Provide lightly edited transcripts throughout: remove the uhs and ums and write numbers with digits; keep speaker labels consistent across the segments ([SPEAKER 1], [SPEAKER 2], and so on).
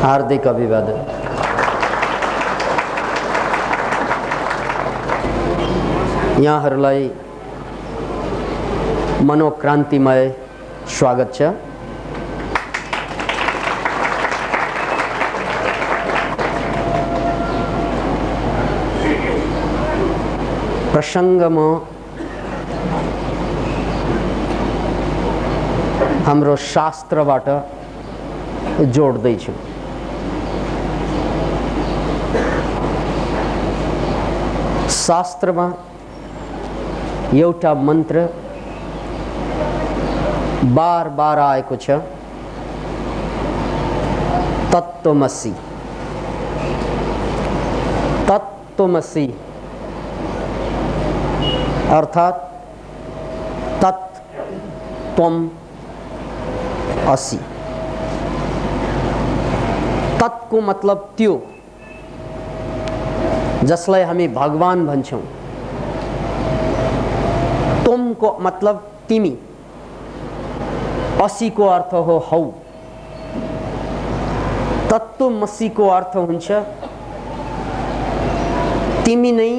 [SPEAKER 1] हार्दिक अभिवादन। यहाँहरूलाई मनोक्रान्तिमय स्वागत छ। प्रसङ्गमा हाम्रो शास्त्रबाट जोड्दैछु। शास्त्रमा एउटा मन्त्र बार बार आएको छ, तत्त्वमसि। तत्त्वमसि अर्थात तत् त्वम असि। तत्को मतलब त्यो जसलाई हामी भगवान भन्छौं। तुमको मतलब तिमी। असी को अर्थ हो हौ। तत्त्वमसि को अर्थ हुन्छ तिमी नै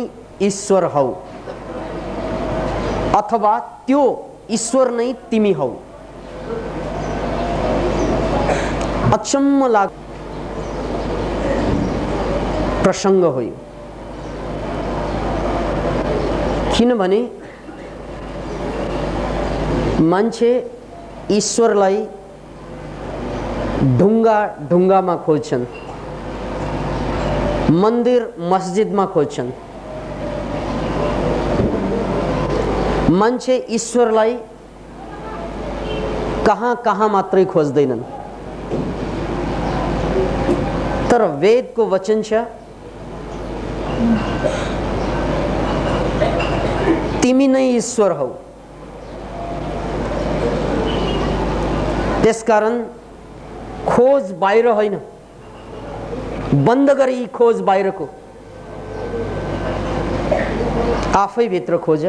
[SPEAKER 1] ईश्वर हौ, अथवा त्यो ईश्वर नै तिमी हौ। अचम्म लाग प्रसङ्ग हो यो। किनभने मान्छे ईश्वरलाई ढुङ्गा ढुङ्गामा खोज्छन्, मन्दिर मस्जिदमा खोज्छन्। मान्छे ईश्वरलाई कहाँ कहाँ मात्रै खोज्दैनन्। तर वेदको वचन छ, तिमी नै ईश्वर हौ। त्यसकारण खोज बाहिर होइन, बन्द गरी खोज बाहिरको, आफै भित्र खोज,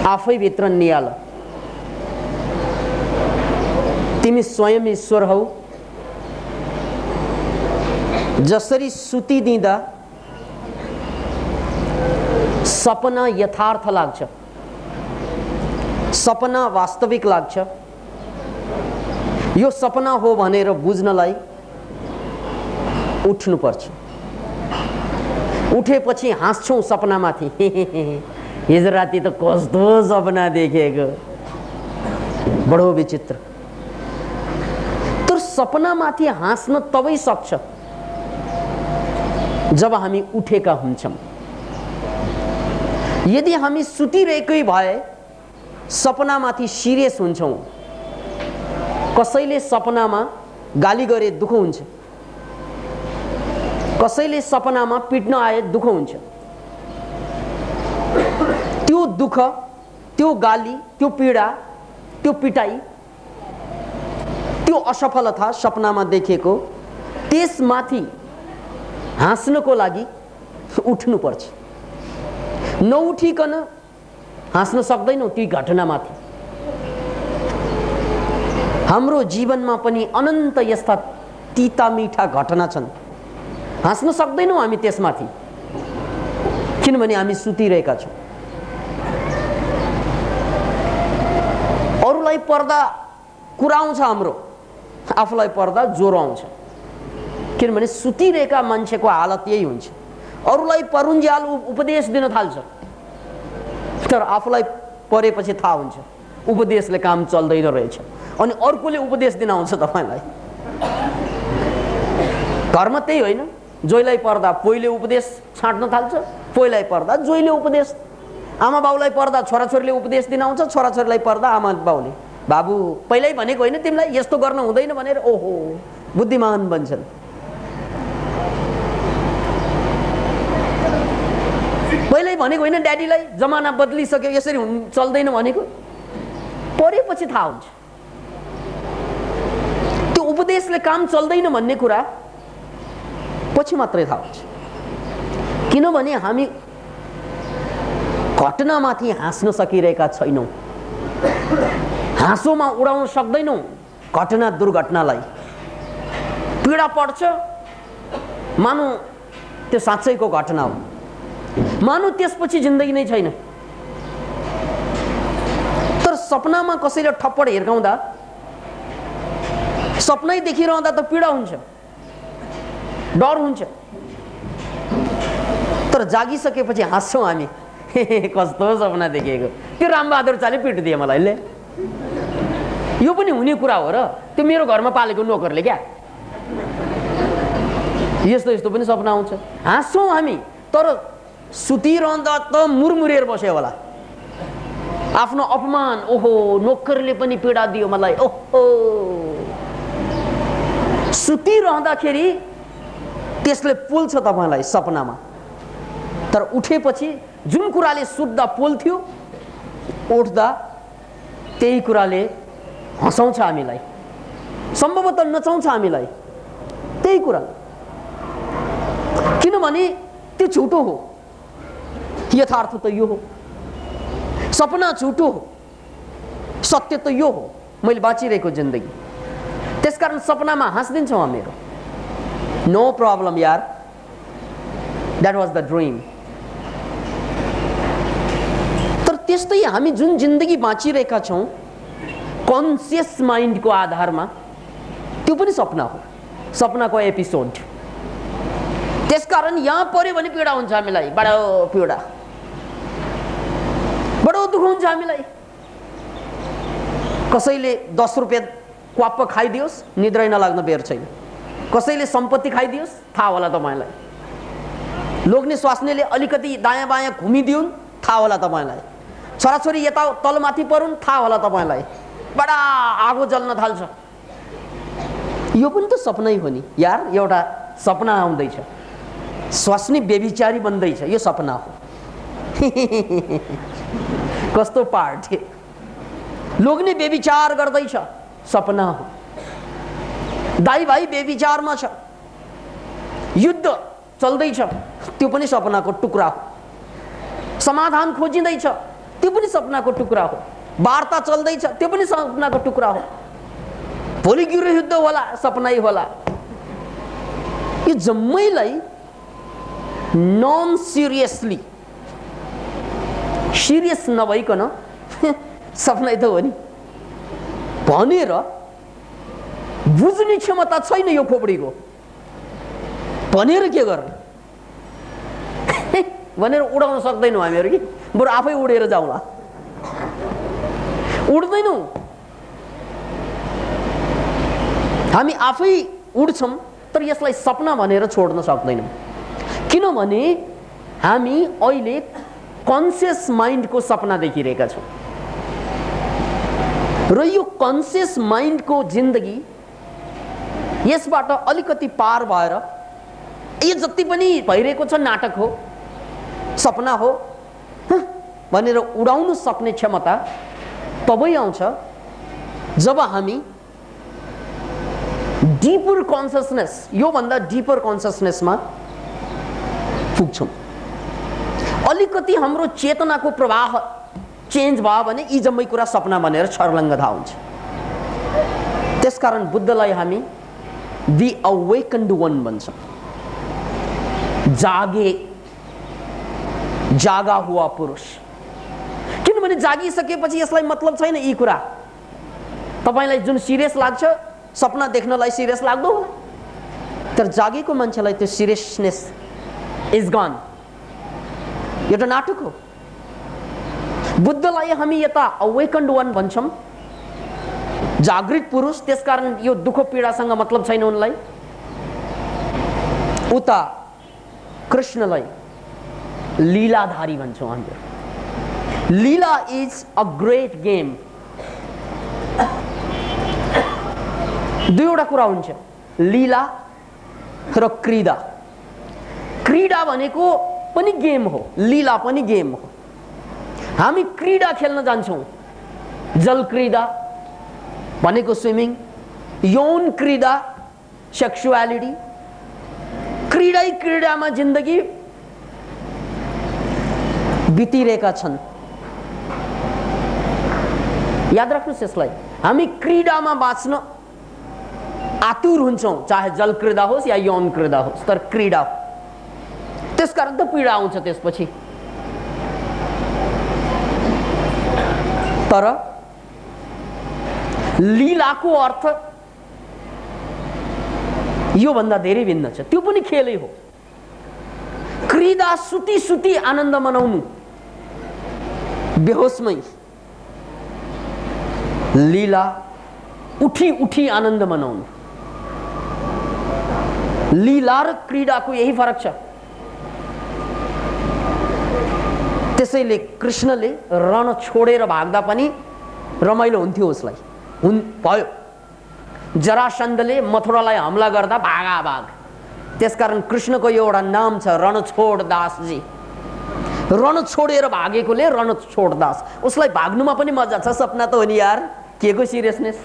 [SPEAKER 1] आफै भित्र नियाल। तिमी स्वयं ईश्वर हौ। जसरी सुतिदिँदा सपना यथार्थ लाग्छ, सपना वास्तविक लाग्छ, यो सपना हो भनेर बुझ्नलाई उठ्नुपर्छ। उठेपछि हाँस्छौं सपनामाथि, हिजो राति त कस्तो सपना देखेको, बडो विचित्र। तर सपनामाथि हाँस्न तबै सक्छ जब हामी उठेका हुन्छौं। यदि हामी सुतिरहेकै भए सपनामाथि सिरियस हुन्छौं। कसैले सपनामा गाली गरे दुःख हुन्छ, कसैले सपनामा पिट्न आए दुःख हुन्छ। त्यो दुःख, त्यो गाली, त्यो पीडा, त्यो पिटाई, त्यो असफलता सपनामा देखेको, त्यसमाथि हाँस्नको लागि उठ्नुपर्छ। नउठिकन हाँस्न सक्दैनौं ती घटनामाथि। हाम्रो जीवनमा पनि अनन्त यस्ता तीता मीठा घटना छन्, हाँस्न सक्दैनौं हामी त्यसमाथि, किनभने हामी सुतिरहेका छौं। अरूलाई पर्दा कुरा आउँछ हाम्रो, आफूलाई पर्दा ज्वरो आउँछ, किनभने सुतिरहेका मान्छेको हालत यही हुन्छ। अरूलाई परुन्ज्याल उपदेश दिन थाल्छ, तर आफूलाई परेपछि थाहा हुन्छ उपदेशले काम चल्दैन रहेछ, अनि अर्कोले उपदेश दिन आउँछ तपाईलाई। घरमा त्यही होइन, जोइलाई पर्दा पोइले उपदेश छाड्न थाल्छ, पोइलाई पर्दा जोइले उपदेश। आमा बाउलाई पर्दा छोराछोरीले उपदेश दिन आउँछ, छोराछोरीलाई पर्दा आमा बाउले, बाबु पहिल्यै भनेको होइन तिमीलाई, यस्तो गर्न हुँदैन भनेर, ओहो बुद्धिमान बन्छन्। पहिल्यै भनेको होइन ड्याडीलाई, जमाना बदलिसक्यो यसरी चल्दैन भनेको, परेपछि थाहा हुन्छ त्यो उपदेशले काम चल्दैन भन्ने कुरा पछि मात्रै थाहा हुन्छ। किनभने हामी घटनामाथि हाँस्न सकिरहेका छैनौं, हाँसोमा उडाउन सक्दैनौं घटना दुर्घटनालाई। पीडा पर्छ, मानु त्यो साँच्चैको घटना हो, मानु त्यसपछि जिन्दगी नै छैन। तर सपनामा कसैले ठप्पड हिर्काउँदा, सपनै देखिरहँदा त पीडा हुन्छ, डर हुन्छ। तर जागिसकेपछि हाँस्छौँ हामी, कस्तो सपना देखेको, त्यो रामबहादुर चाले पिटिदिए मलाई, ले यो पनि हुने कुरा हो र, त्यो मेरो घरमा पालेको नोकरले क्या, यस्तो यस्तो पनि सपना आउँछ। हाँस्छौँ हामी, तर सुतिरहँदा त मुरमुरेर बस्यो होला, आफ्नो अपमान, ओहो नोकरले पनि पीडा दियो मलाई, ओहो। सुतिरहँदाखेरि त्यसले पोल्छ तपाईलाई सपनामा, तर उठेपछि जुन कुराले सुत्दा पोल्थ्यो, उठ्दा त्यही कुराले हँसाउँछ हामीलाई, सम्भवतः नचाउँछ हामीलाई, त्यही कुरा। किनभने त्यो झुटो हो, यथार्थ त यो हो, सपना झुटो हो, सत्य त यो हो, मैले बाँचिरहेको जिन्दगी। त्यसकारण सपनामा हाँसिदिन्छौँ हामीहरू, नो प्रब्लम यार, द्याट वाज द ड्रिम। तर त्यस्तै हामी जुन जिन्दगी बाँचिरहेका छौँ कन्सियस माइन्डको आधारमा, त्यो पनि सपना हो, सपनाको एपिसोड। त्यसकारण यहाँ पर्यो भने पीडा हुन्छ हामीलाई, बडो पीडा, बडो दुःख हुन्छ हामीलाई। कसैले 10 रुपियाँ क्वाप्प खाइदियोस्, निद्रै नलाग्न बेर छैन। कसैले सम्पत्ति खाइदियोस्, थाहा होला तपाईँलाई। लोग्ने स्वास्नीले अलिकति दायाँ बायाँ घुमिदिउन्, थाहा होला तपाईँलाई। छोराछोरी यता तलमाथि परुन्, थाहा होला तपाईँलाई। बडा आगो जल्न थाल्छ, यो पनि त सपनै हो नि यार। एउटा सपना आउँदैछ, स्वास्नी बेबिचारी बन्दैछ, यो सपना हो। कस्तो पार्ट, लोग्ने बेबिचार गर्दैछ, सपना हो। दाइ भाइ बेबिचारमा छ, युद्ध चल्दैछ, त्यो पनि सपनाको टुक्रा हो। समाधान खोजिँदैछ, त्यो पनि सपनाको टुक्रा हो। वार्ता चल्दैछ, त्यो पनि सपनाको टुक्रा हो। भोलि गृहयुद्ध होला, सपनै होला। यो जम्मैलाई नन सिरियसली, सिरियस नभइकन सपनै त हो नि भनेर बुझ्ने क्षमता छैन यो खोपडीको, भनेर के गर्ने भनेर उडाउन सक्दैनौँ हामीहरू कि, बरु आफै उडेर जाउँला। उड्दैनौँ हामी, आफै उड्छौँ, तर यसलाई सपना भनेर छोड्न सक्दैनौँ। किनभने हामी अहिले कन्सियस माइन्डको सपना देखिरहेका छौँ, र यो कन्सियस माइन्डको जिन्दगी यसबाट अलिकति पार भएर यो जति पनि भइरहेको छ नाटक हो, सपना हो भनेर उडाउन सक्ने क्षमता तबै आउँछ जब हामी डिपर कन्सियसनेस, यो भन्दा डिपर कन्सियसनेसमा पुग्छौँ। अलिकति हाम्रो चेतनाको प्रवाह चेन्ज भयो भने यी जम्मै कुरा सपना भनेर छर्लङ्ग थाहा हुन्छ। त्यसकारण बुद्धलाई हामी दि अवेकन्ड वान भन्छौँ, जागा हुआ पुरुष। किनभने जागिसकेपछि यसलाई मतलब छैन यी कुरा। तपाईलाई जुन सिरियस लाग्छ, सपना देख्नलाई सिरियस लाग्दो होला, तर जागेको मान्छेलाई त्यो सिरियसनेस इज गन। एउटा नाटक हो। बुद्धलाई हामी यता अवेकन्ड वान भन्छौँ, जागृत पुरुष। त्यसकारण यो दुःख पीडासँग मतलब छैन उनलाई। उता कृष्णलाई लीलाधारी भन्छौँ हामी। लीला इज अ ग्रेट गेम। दुईवटा कुरा हुन्छ, लीला र क्रीडा। क्रीडा भनेको पनि गेम हो, लीला पनि गेम हो। हामी क्रीडा खेल्न जान्छौँ, जल क्रीडा भनेको स्विमिङ, यौन क्रीडा सेक्सुअलिटी। क्रीडै क्रीडामा जिन्दगी बितिरहेका छन्। याद राख्नुहोस् यसलाई। हामी क्रीडामा बाँच्न आतुर हुन्छौँ, चाहे जल क्रीडा होस् या यौन क्रीडा होस्, तर क्रीडा हो, त्यसकारण त पीडा आउँछ त्यसपछि। तर लीलाको अर्थ यो भन्दा धेरै भिन्न छ, त्यो पनि खेलै हो। क्रीडा सुती सुती आनन्द मनाउनु बेहोसमै, लीला उठी उठी आनन्द मनाउनु। लीला र क्रीडाको यही फरक छ। त्यसैले कृष्णले रण छोडेर भाग्दा पनि रमाइलो हुन्थ्यो उसलाई, भयो। जरासन्धले मथुरालाई हमला गर्दा भागा भाग, त्यसकारण कृष्णको एउटा नाम छ रणछोड दासजी। रण छोडेर भागेकोले रणछोड दास। उसलाई भाग्नुमा पनि मजा छ, सपना त हो नि यार, के को सिरियसनेस।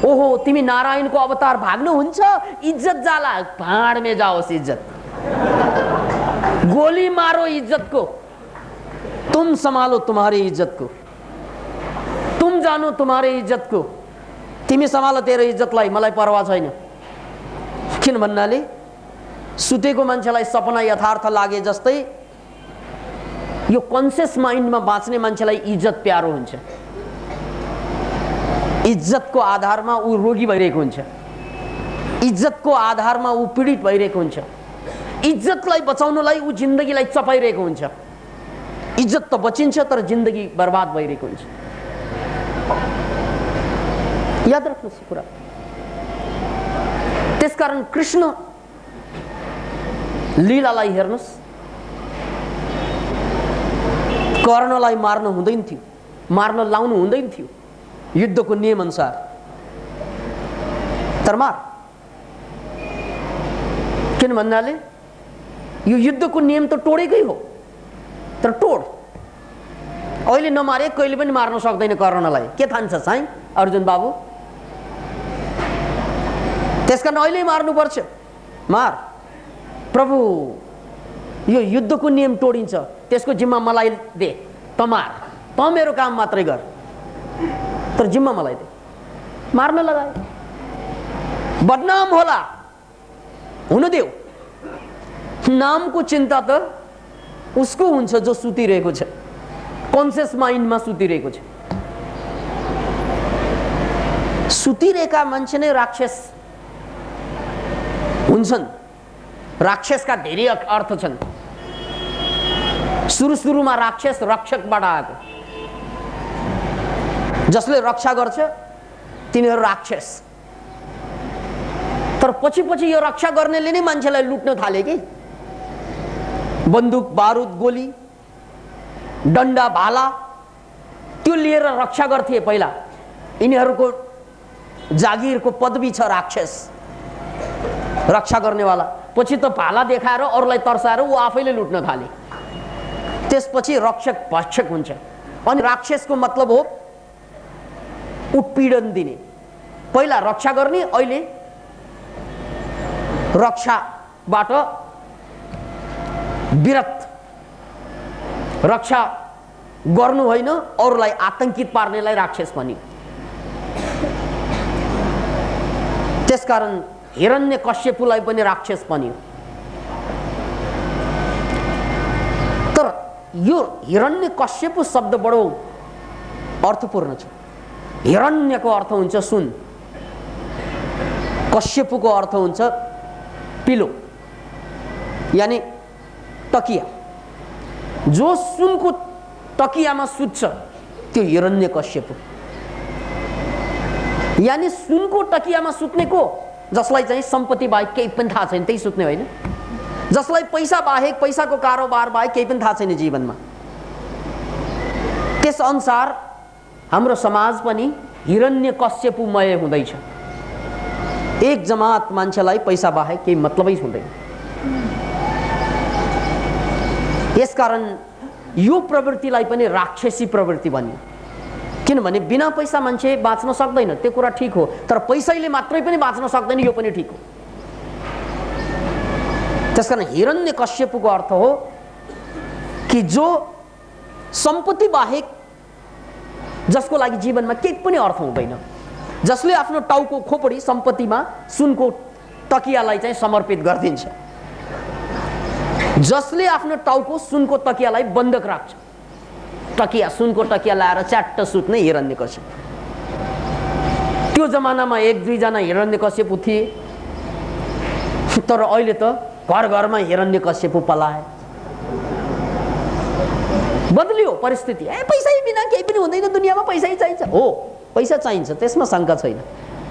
[SPEAKER 1] ओहो तिमी नारायणको अवतार भाग्नुहुन्छ, इज्जत जाला, भाड में जाओस् इज्जत, गोली मारो इज्जत को, तुम संभालो तुम्हारी इज्जत को, तुम जानो तुम्हारे इज्जत को, तिमी संभाल तेरो इज्जतलाई, मलाई परवाह छैन। किन भन्नाले सुतेको मान्छेलाई सपना यथार्थ लागे जस्तै यो कन्सियस माइन्डमा बाँच्ने मान्छेलाई इज्जत प्यारो हुन्छ। इज्जतको आधारमा ऊ रोगी भइरहेको हुन्छ, इज्जतको आधारमा ऊ पीडित भइरहेको हुन्छ, इज्जतलाई बचाउनलाई ऊ जिन्दगीलाई चपाइरहेको हुन्छ। इज्जत त बचिन्छ तर जिन्दगी बर्बाद भइरहेको हुन्छ। याद राख्नुहोस् यो कुरा। त्यसकारण कृष्ण लीलालाई हेर्नुहोस्, कर्णलाई मार्न हुँदैन थियो, मार्न लाउनु हुँदैन थियो युद्धको नियम अनुसार, तर मार। किन भन्नाले यो युद्धको नियम त तोडेकै हो, तर तोड। अहिले नमारे कहिले पनि मार्न सक्दैन कर्णलाई, के ठान्छ साईं अर्जुन बाबु? त्यसकारण अहिले मार्नुपर्छ, मार। प्रभु यो युद्धको नियम तोडिन्छ, त्यसको जिम्मा मलाई दे, त मार, त मेरो काम मात्रै गर, तर जिम्मा मलाई दे। मार्न लगाए, बदनाम होला, हुन देऊ। नामको चिन्ता त उसको हुन्छ जो सुतिरहेको छ, कन्सियस माइन्डमा सुतिरहेको छ। सुतिरहेका मान्छे नै राक्षस हुन्छन्। राक्षसका धेरै अर्थ छन्। सुरुमा राक्षस रक्षकबाट आएको, जसले रक्षा गर्छ तिनीहरू राक्षस। तर पछि यो रक्षा गर्नेले नै मान्छेलाई लुट्न थाले कि। बन्दुक बारुद गोली डन्डा भाला त्यो लिएर रक्षा गर्थे पहिला। यिनीहरूको जागिरको पदवी छ राक्षस, रक्षा गर्नेवाला। पछि त भाला देखाएर अरूलाई तर्साएर ऊ आफैले लुट्न थाले, त्यसपछि रक्षक भक्षक हुन्छ। अनि राक्षसको मतलब हो उत्पीडन दिने। पहिला रक्षा गर्ने, अहिले रक्षाबाट विरत। रक्षा गर्नु होइन, अरूलाई आतंकित पार्नेलाई राक्षस भनियो। त्यसकारण हिरण्यकश्यपुलाई पनि राक्षस भनियो। तर यो हिरण्यकश्यपु शब्द बडो अर्थपूर्ण छ। हिरण्यको अर्थ हुन्छ सुन, कश्यपुको अर्थ हुन्छ पिलो यानी तकिया। जो सुनको तकियामा सुत्छ त्यो हिरण्यकश्यपु। यानी सुनको तकियामा सुत्ने को? जसलाई चाहिँ सम्पत्ति बाहेक केही पनि थाहा छैन, त्यही सुत्ने होइन। जसलाई पैसा बाहेक, पैसाको कारोबार बाहेक केही पनि थाहा छैन जीवनमा। त्यस अनुसार हाम्रो समाज पनि हिरण्यकश्यपुमय हुँदैछ। एक जमात मान्छेलाई पैसा बाहेक केही मतलबै हुँदैन। यसकारण यो प्रवृत्तिलाई पनि राक्षसी प्रवृत्ति भनियो। किनभने बिना पैसा मान्छे बाँच्न सक्दैन, त्यो कुरा ठिक हो। तर पैसैले मात्रै पनि बाँच्न सक्दैन, यो पनि ठिक हो। त्यसकारण हिरण्यकश्यपुको अर्थ हो कि जो सम्पत्ति बाहेक, जसको लागि जीवनमा केही पनि अर्थ हुँदैन, जसले आफ्नो टाउको खोपडी सम्पत्तिमा सुनको तकियालाई चाहिँ समर्पित गरिदिन्छ, जसले आफ्नो टाउको सुनको तकियालाई बन्धक राख्छ, तकिया सुनको तकिया लाएर च्याट्ट सुत्ने हिरण्यकश्यप। त्यो जमानामा 1-2 जना हिरण्यकश्यप थिए, तर अहिले त घर घरमा हिरण्यकश्यप पलाए। बदलियो परिस्थिति। पैसा बिना केही पनि हुँदैन दुनियाँमा, पैसै चाहिन्छ। हो, पैसा चाहिन्छ, त्यसमा शङ्का छैन,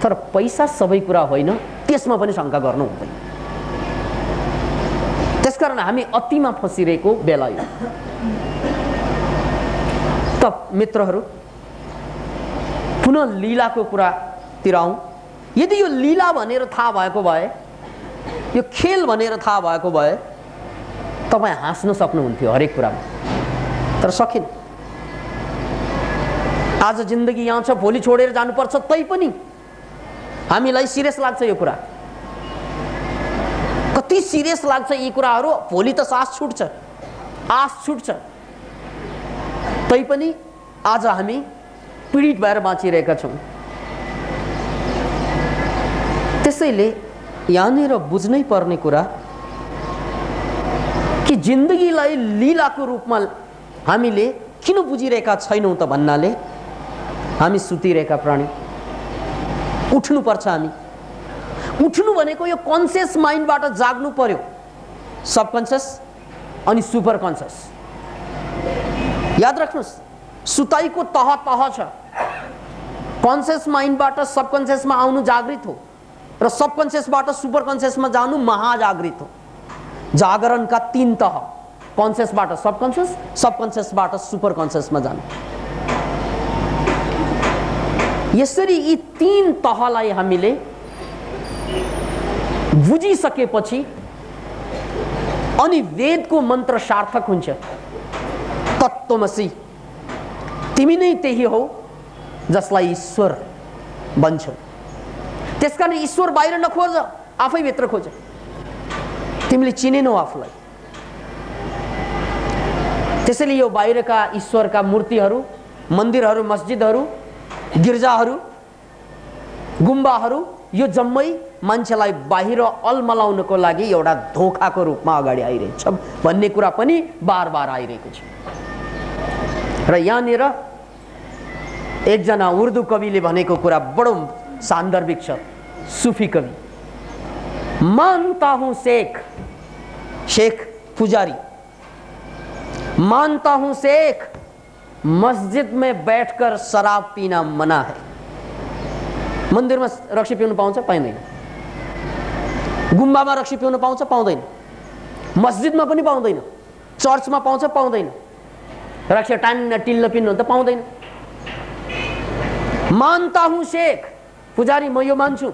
[SPEAKER 1] तर पैसा सबै कुरा होइन, त्यसमा पनि शङ्का गर्नु हुँदैन। त्यसकारण हामी अतिमा फसिरहेको बेला यो। त मित्रहरू, पुनः लीलाको कुरातिर आउँ। यदि यो लीला भनेर थाहा भएको भए, यो खेल भनेर थाहा भएको भए तपाईँ हाँस्न सक्नुहुन्थ्यो हरेक कुरामा, तर सकिन। आज जिन्दगी यहाँ छ, भोलि छोडेर जानुपर्छ, तै पनि हामीलाई सिरियस लाग्छ यो कुरा। कति सिरियस लाग्छ यी कुराहरू। भोलि त सास छुट्छ, आश छुट्छ, तै पनि आज हामी पीडित भएर बाँचिरहेका छौँ। त्यसैले यहाँनिर बुझ्नै पर्ने कुरा कि जिन्दगीलाई लीलाको रूपमा हामीले किन बुझिरहेका छैनौँ त भन्नाले हामी सुतिरहेका प्राणी। उठ्नुपर्छ हामी। उठ्नु भनेको यो कन्सियस माइन्डबाट जाग्नु पर्यो, सबकन्सियस अनि सुपर कन्सियस। याद राख्नुहोस्, सुताइको तह तह छ। कन्सियस माइन्डबाट सबकन्सियसमा आउनु जागृत हो र सबकन्सियसबाट सुपर कन्सियसमा जानु महाजागृत हो। जागरणका 3 तह, कन्सियसबाट सबकन्सियस, सबकन्सियसबाट सुपर कन्सियसमा जानु। यसरी यी 3 तहलाई हामीले बुझिसकेपछि अनि वेदको मन्त्र सार्थक हुन्छ। तत्त्वमसि, तिमी नै त्यही हो जसलाई ईश्वर भन्छौ। त्यसकारण ईश्वर बाहिर नखोज, आफै भित्र खोज। तिमीले चिनेनौ आफूलाई। त्यसैले यो बाहिरका ईश्वरका मूर्तिहरू, मन्दिरहरू, मस्जिदहरू, गिर्जाहरू, गुम्बाहरू, यो जम्मै मान्छेलाई बाहिर अलमलाउनको लागि एउटा धोखाको रूपमा अगाडि आइरहेछ भन्ने कुरा पनि बार बार आइरहेको छ। र यहाँनिर एकजना उर्दू कविले भनेको कुरा बडो सान्दर्भिक छ। सूफी कवि, मानता हूं शेख, शेख पुजारी, मानता हूं शेख, मस्जिद में बैठकर शराब पीना मना है। मन्दिरमा रक्सी पिउनु पाउँछ? पाइँदैन। गुम्बामा रक्सी पिउनु पाउँछ? पाउँदैन। मस्जिदमा पनि पाउँदैन। चर्चमा पाउँछ? पाउँदैन। रक्सी टान्न टिल्न पिन्नु त पाउँदैन। मानता हूं शेख, पुजारी म यो मान्छु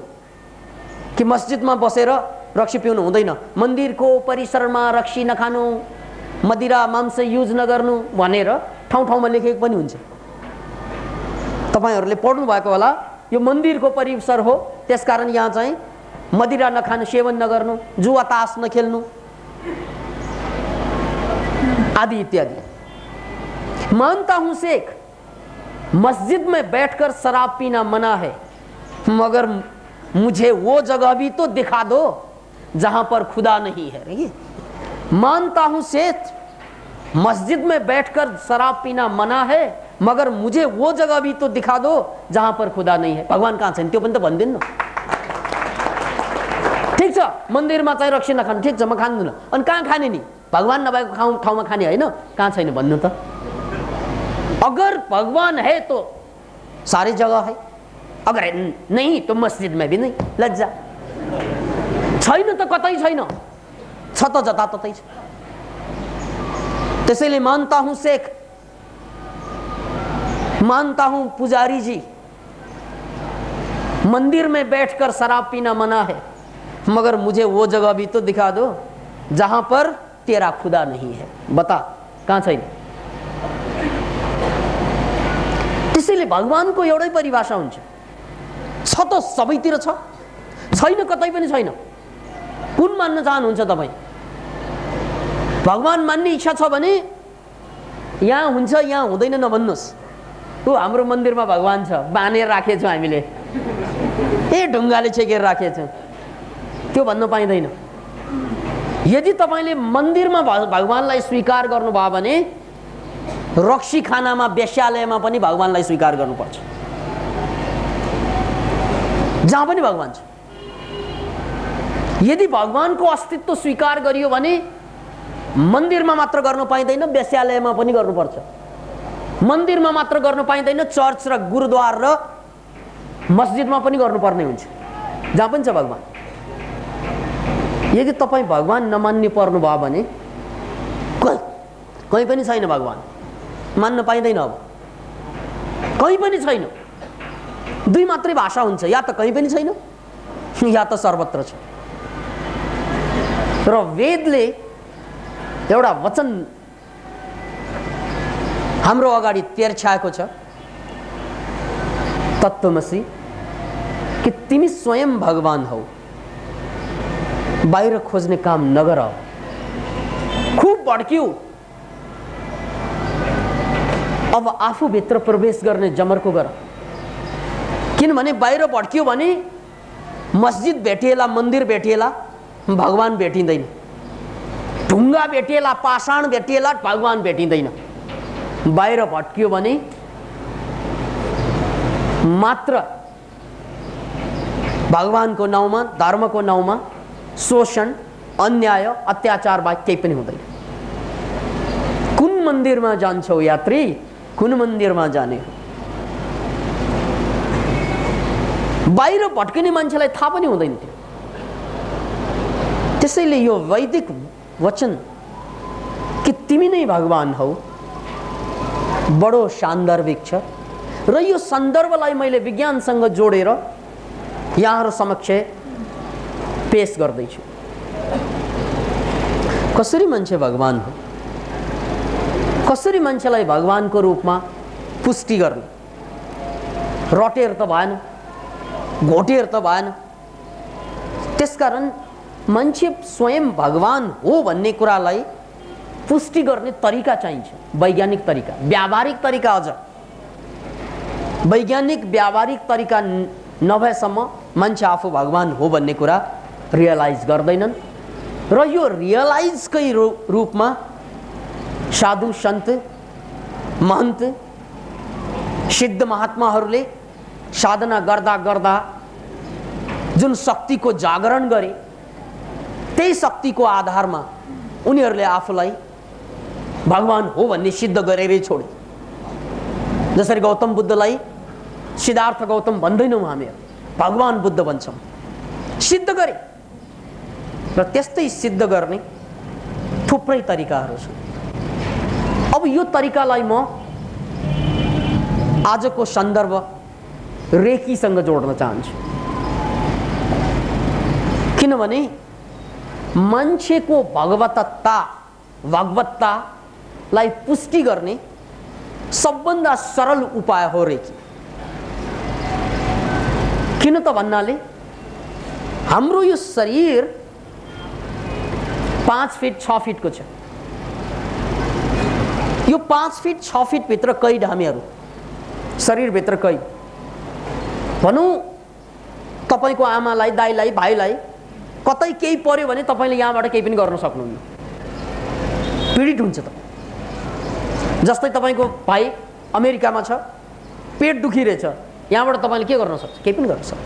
[SPEAKER 1] कि मस्जिदमा बसेर रक्सी पिउनु हुँदैन, मन्दिरको परिसरमा रक्सी नखानु, मदिरा मांस युज नगर्नु भनेर ठाउँ ठाउँमा लेखेको पनि हुन्छ। तपाईहरुले पढ्नु भएको होला, यो मन्दिरको परिसर हो, त्यसकारण यहाँ चाहिँ मदिरा नखानु, सेवन नगर्नु, जुवा तास नखेल्नु आदि इत्यादि। मानता हूं शेख, मस्जिद में बैठकर शराब पीना मना है, मगर मुझे वो जगह भी तो दिखा दो जहां पर खुदा नहीं है। मानता हूं शेख, मस्जिद में बैठकर शराब पीना मना है, मगर मुझे वो जगह भी तो दिखा दो जहां पर खुदा नहीं है। भगवान कहाँ छन् त्यो पनि त भन्दिनु। ठीक छ, मन्दिरमा चाहिँ रक्सी नखानु, ठीक छ, म खान्दिनँ। अनि कहाँ खाने नि? भगवान नभएको ठाउँमा खाने होइन? कहाँ छैन भन्नु त? अगर भगवान है तो सारी जगह है, अगर नहीं तो मस्जिद में भी नहीं। लज्जा छैन त कतै छैन, छ त जताततै छ। त्यसैले मानता हूं शेख, मानता हूं पुजारी जी, मंदिर में बैठकर शराब पीना मना है, मगर मुझे वो जगह भी तो दिखा दो जहां पर तेरा खुदा नहीं है। बता कहाँ छैन? त्यसैले भगवानको एउटै परिभाषा हुन्छ, छ त सबैतिर छ, छैन कतै पनि छैन। कुन मान्न चाहनुहुन्छ तपाईँ? भगवान मान्ने इच्छा छ भने यहाँ हुन्छ, यहाँ हुँदैन नभन्नुहोस्। हो, हाम्रो मन्दिरमा भगवान छ, बानेर राखेछौँ हामीले, ए ढुङ्गाले छेकेर राखेछ त्यो भन्न पाइँदैन। यदि तपाईले मन्दिरमा भगवानलाई स्वीकार गर्नुभयो भने रक्सी खानामा वेश्यालयमा पनि भगवानलाई स्वीकार गर्नुपर्छ। जहाँ पनि भगवान छ। यदि भगवानको अस्तित्व स्वीकार गरियो भने मन्दिरमा मात्र गर्न पाइँदैन, वेश्यालयमा पनि गर्नुपर्छ। मन्दिरमा मात्र गर्न पाइँदैन, चर्च र गुरुद्वार र मस्जिदमा पनि गर्नुपर्ने हुन्छ, जहाँ पनि छ भगवान। यदि तपाईँ भगवान नमान्ने पर्नु भयो भने कहीँ पनि छैन भगवान, मान्न पाइँदैन। अब कहीँ पनि छैन। दुई मात्रै भाषा हुन्छ, या त कहीँ पनि छैन या त सर्वत्र छ। र वेदले एउटा वचन हाम्रो अगाडि तेर्छाएको छ, तत्त्वमसि, कि तिमी स्वयं भगवान हौ, बाहिर खोज्ने काम नगर। खूब भड्कियो, अब आफू भित्र प्रवेश गर्ने जमर्को गर। किनभने बाहिर भड्कियो भने मस्जिद भेटिएला, मन्दिर भेटिएला, भगवान भेटिँदैन। ढुङ्गा भेटिएला, पाषाण भेटिएला, भगवान भेटिँदैन। बाहिर भट्कियो भने मात्र भगवानको नाउँमा, धर्मको नाउँमा शोषण, अन्याय, अत्याचार बाहेक केही पनि हुँदैन। कुन मन्दिरमा जान्छौ यात्री, कुन मन्दिरमा जाने? बाहिर भट्किने मान्छेलाई थाहा पनि हुँदैन थियो। त्यसैले यो वैदिक वचन कि तिमी नै भगवान हौ बडो सान्दर्भिक छ। र यो सन्दर्भलाई मैले विज्ञानसँग जोडेर यहाँहरू समक्ष पेश गर्दैछु। कसरी मान्छे भगवान हो, कसरी मान्छेलाई भगवानको रूपमा पुष्टि गर्ने? रटेर त भएन, घोटेर त भएन। त्यसकारण मान्छे स्वयं भगवान हो भन्ने कुरालाई पुष्टि गर्ने तरिका चाहिन्छ, वैज्ञानिक तरिका, व्यावहारिक तरिका। अझ वैज्ञानिक व्यावहारिक तरिका नभएसम्म मान्छे आफू भगवान हो भन्ने कुरा रियलाइज गर्दैनन्। र यो रियलाइजकै रूपमा साधु सन्त महन्त सिद्ध महात्माहरूले साधना गर्दा गर्दा जुन शक्तिको जागरण गरे, त्यही शक्तिको आधारमा उनीहरूले आफूलाई भगवान हो भन्ने सिद्ध गरेरै छोडे। जसरी गौतम बुद्धलाई सिद्धार्थ गौतम भन्दैनौँ हामीहरू, भगवान बुद्ध भन्छौँ। सिद्ध गरे। र त्यस्तै सिद्ध गर्ने थुप्रै तरिकाहरू छन्। अब यो तरिकालाई म आजको सन्दर्भ रेकीसँग जोड्न चाहन्छु। किनभने मान्छेको भगवत्तालाई पुष्टि गर्ने सबभन्दा सरल उपाय हो रेकी। किन त भन्नाले हाम्रो यो शरीर 5 फिट 6 फिटको छ। यो 5 फिट 6 फिट भित्र कैद हामीहरू, शरीरभित्र कैद। भनौँ तपाईको आमालाई, दाइलाई, भाइलाई कतै केही पर्यो भने तपाईले यहाँबाट केही पनि गर्न सक्नुहुन्न, पीडित हुन्छ त। जस्तै तपाईको भाइ अमेरिकामा छ, पेट दुखिरहेछ, यहाँबाट तपाईले के गर्न सक्छ? केही पनि गर्न सक्छ।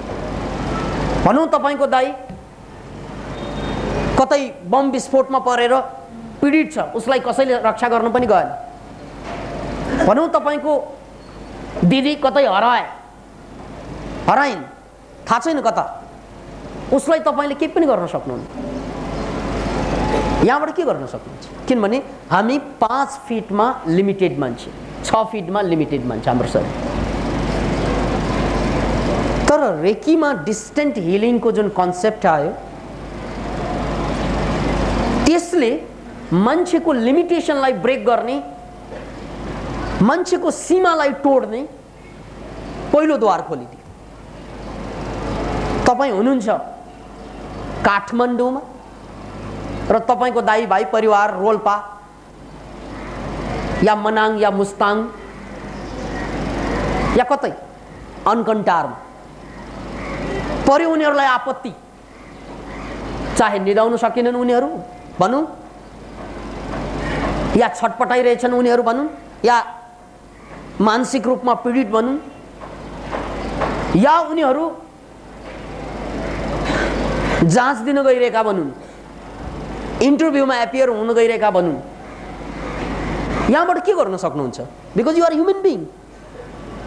[SPEAKER 1] भनौँ तपाईको दाइ कतै बम विस्फोटमा परेर पीडित छ, उसलाई कसैले रक्षा गर्न पनि गएन। भनौँ तपाईको दिदी कतै हराइन्, थाहा छैन कता, उसलाई तपाईले केही पनि गर्न सक्नुहुन्न। यहाँबाट के गर्न सक्नुहुन्छ? किनभने हामी 5 फिटमा लिमिटेड मान्छे, 6 फिटमा लिमिटेड मान्छे हाम्रो शरीर। तर रेकीमा डिस्टेन्ट हिलिङको जुन कन्सेप्ट आयो, त्यसले मान्छेको लिमिटेसनलाई ब्रेक गर्ने, मान्छेको सीमालाई तोड्ने पहिलो द्वार खोलिदियो। तपाईँ हुनुहुन्छ काठमाडौँमा र तपाईको दाइ भाइ परिवार रोल्पा या मनाङ या मुस्ताङ या कतै अनकन्टारमा, पर्यो उनीहरूलाई आपत्ति, चाहे निदाउन सकेनन् उनीहरू भनौँ, या छटपटाइरहेछन् उनीहरू भनौँ, या मानसिक रूपमा पीडित भनौँ, या उनीहरू जाँच दिन गइरहेका भनौँ, इन्टरभ्यूमा एपियर हुन गइरहेका भनौँ, यहाँबाट के गर्न सक्नुहुन्छ? Because you are human being,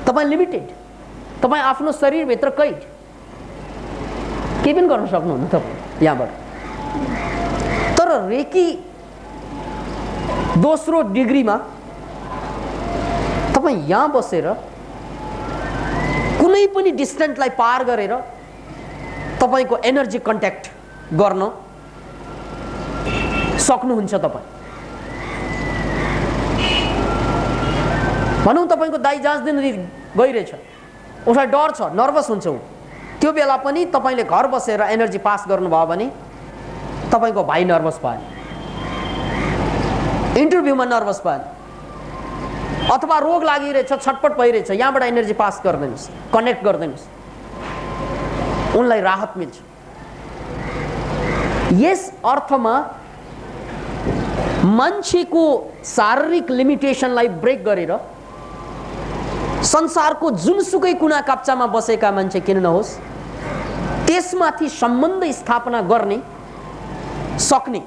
[SPEAKER 1] तपाईँ लिमिटेड, तपाईँ आफ्नो शरीरभित्र कैद, केही पनि गर्न सक्नुहुन्न तपाईँ यहाँबाट। तर रेकी दोस्रो डिग्रीमा तपाईँ यहाँ बसेर कुनै पनि डिस्टेन्सलाई पार गरेर तपाईको एनर्जी कन्ट्याक्ट गर्न सक्नुहुन्छ। तपाईँ भनौँ तपाईको दाइ जाँच दिन गइरहेछ, उसलाई डर छ, नर्भस हुन्छ, त्यो बेला पनि तपाईले घर बसेर एनर्जी पास गर्नुभयो भने तपाईको भाइ नर्भस भयो, इन्टरभ्यूमा नर्भस भयो, अथवा रोग लागिरहेछ, छटपट भइरहेछ, यहाँबाट एनर्जी पास गरिदिनुहोस्, कनेक्ट गरिदिनुहोस्, उनलाई राहत मिल्छ। यस अर्थमा मान्छेको शारीरिक लिमिटेसनलाई ब्रेक गरेर संसारको जुनसुकै कुना काप्चामा बसेका मान्छे किन नहोस्, त्यसमाथि सम्बन्ध स्थापना गर्ने सक्ने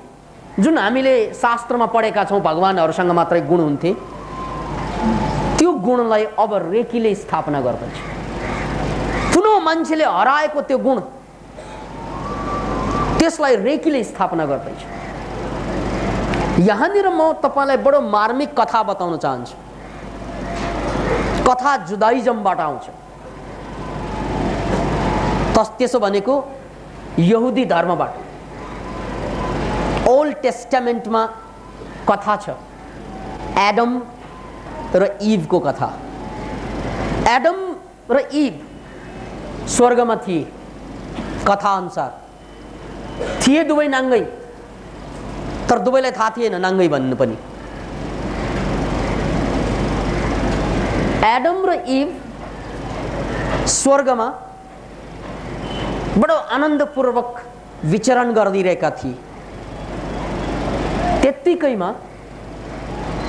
[SPEAKER 1] जुन हामीले शास्त्रमा पढेका छौँ भगवानहरूसँग मात्रै गुण हुन्थे, त्यो गुणलाई अब रेकीले स्थापना गर्दछ। पुनः मान्छेले हराएको त्यो गुण, त्यसलाई रेकीले स्थापना गर्दछ। यहाँनिर म तपाईलाई बडो मार्मिक कथा बताउन चाहन्छु। कथा जुदाइजमबाट आउँछ। त्यसो भनेको यहुदी धर्मबाट। ओल्ड टेस्टामेन्टमा कथा छ, एडम र इभको कथा। एडम र इभ स्वर्गमा थिए, कथा अनुसार थिए दुवै नाङ्गै, तर दुवैलाई थाहा थिएन नाङ्गै भन्नु पनि। एडम र इभ स्वर्गमा बडो आनन्दपूर्वक विचरण गरिरहेका थिए। त्यत्तिकैमा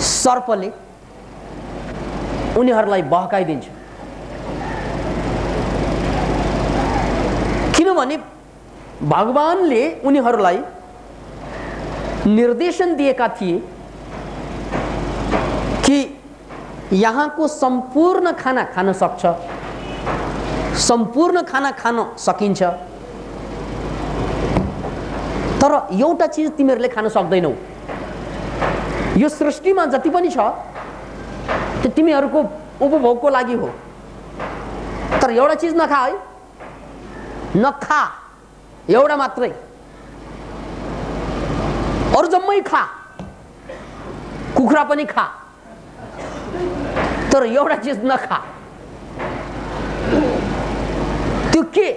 [SPEAKER 1] सर्पले उनीहरूलाई बहकाइदिन्छ, किनभने भगवानले उनीहरूलाई निर्देशन दिएका थिए कि यहाँको सम्पूर्ण खाना खान सक्छ, सम्पूर्ण खाना खान सकिन्छ, तर एउटा चीज तिमीहरूले खान सक्दैनौ। यो सृष्टिमा जति पनि छ त्यो तिमीहरूको उपभोगको लागि हो, तर एउटा चीज नखा है, नखा, एउटा मात्रै, अरु जम्मै खा, कुखुरा पनि खा, तर एउटा चीज नखा। त्यो के?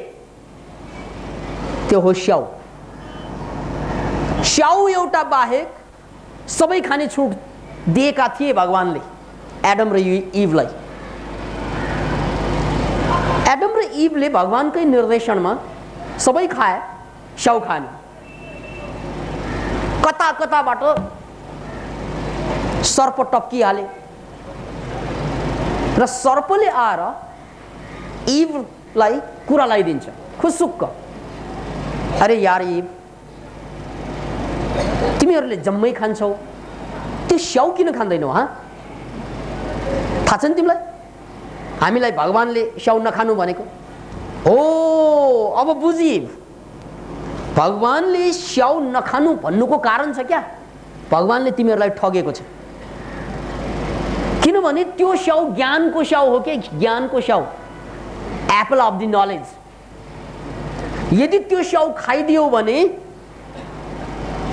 [SPEAKER 1] त्यो हो स्याउ। स्याउ एउटा बाहेक सबै खाने छुट दिएका थिए भगवानले एडम र इभलाई। एडम र इभले भगवानकै निर्देशनमा सबै खाए, स्याउ खाने। कता कताबाट सर्प टप्किहाले र सर्पले आएर इभलाई कुरा लगाइदिन्छ खुसुक्क, अरे यार इभ, तिमीहरूले जम्मै खान्छौ, त्यो स्याउ किन खाँदैनौ? थाहा छ नि तिमीलाई हामीलाई भगवानले स्याउ नखानु भनेको? हो, अब बुझी। भगवानले स्याउ नखानु भन्नुको कारण छ क्या? भगवानले तिमीहरूलाई ठगेको छ, किनभने त्यो स्याउ ज्ञानको स्याउ हो के? ज्ञानको स्याउ, एप्पल अफ द नलेज। यदि त्यो स्याउ खाइदियो भने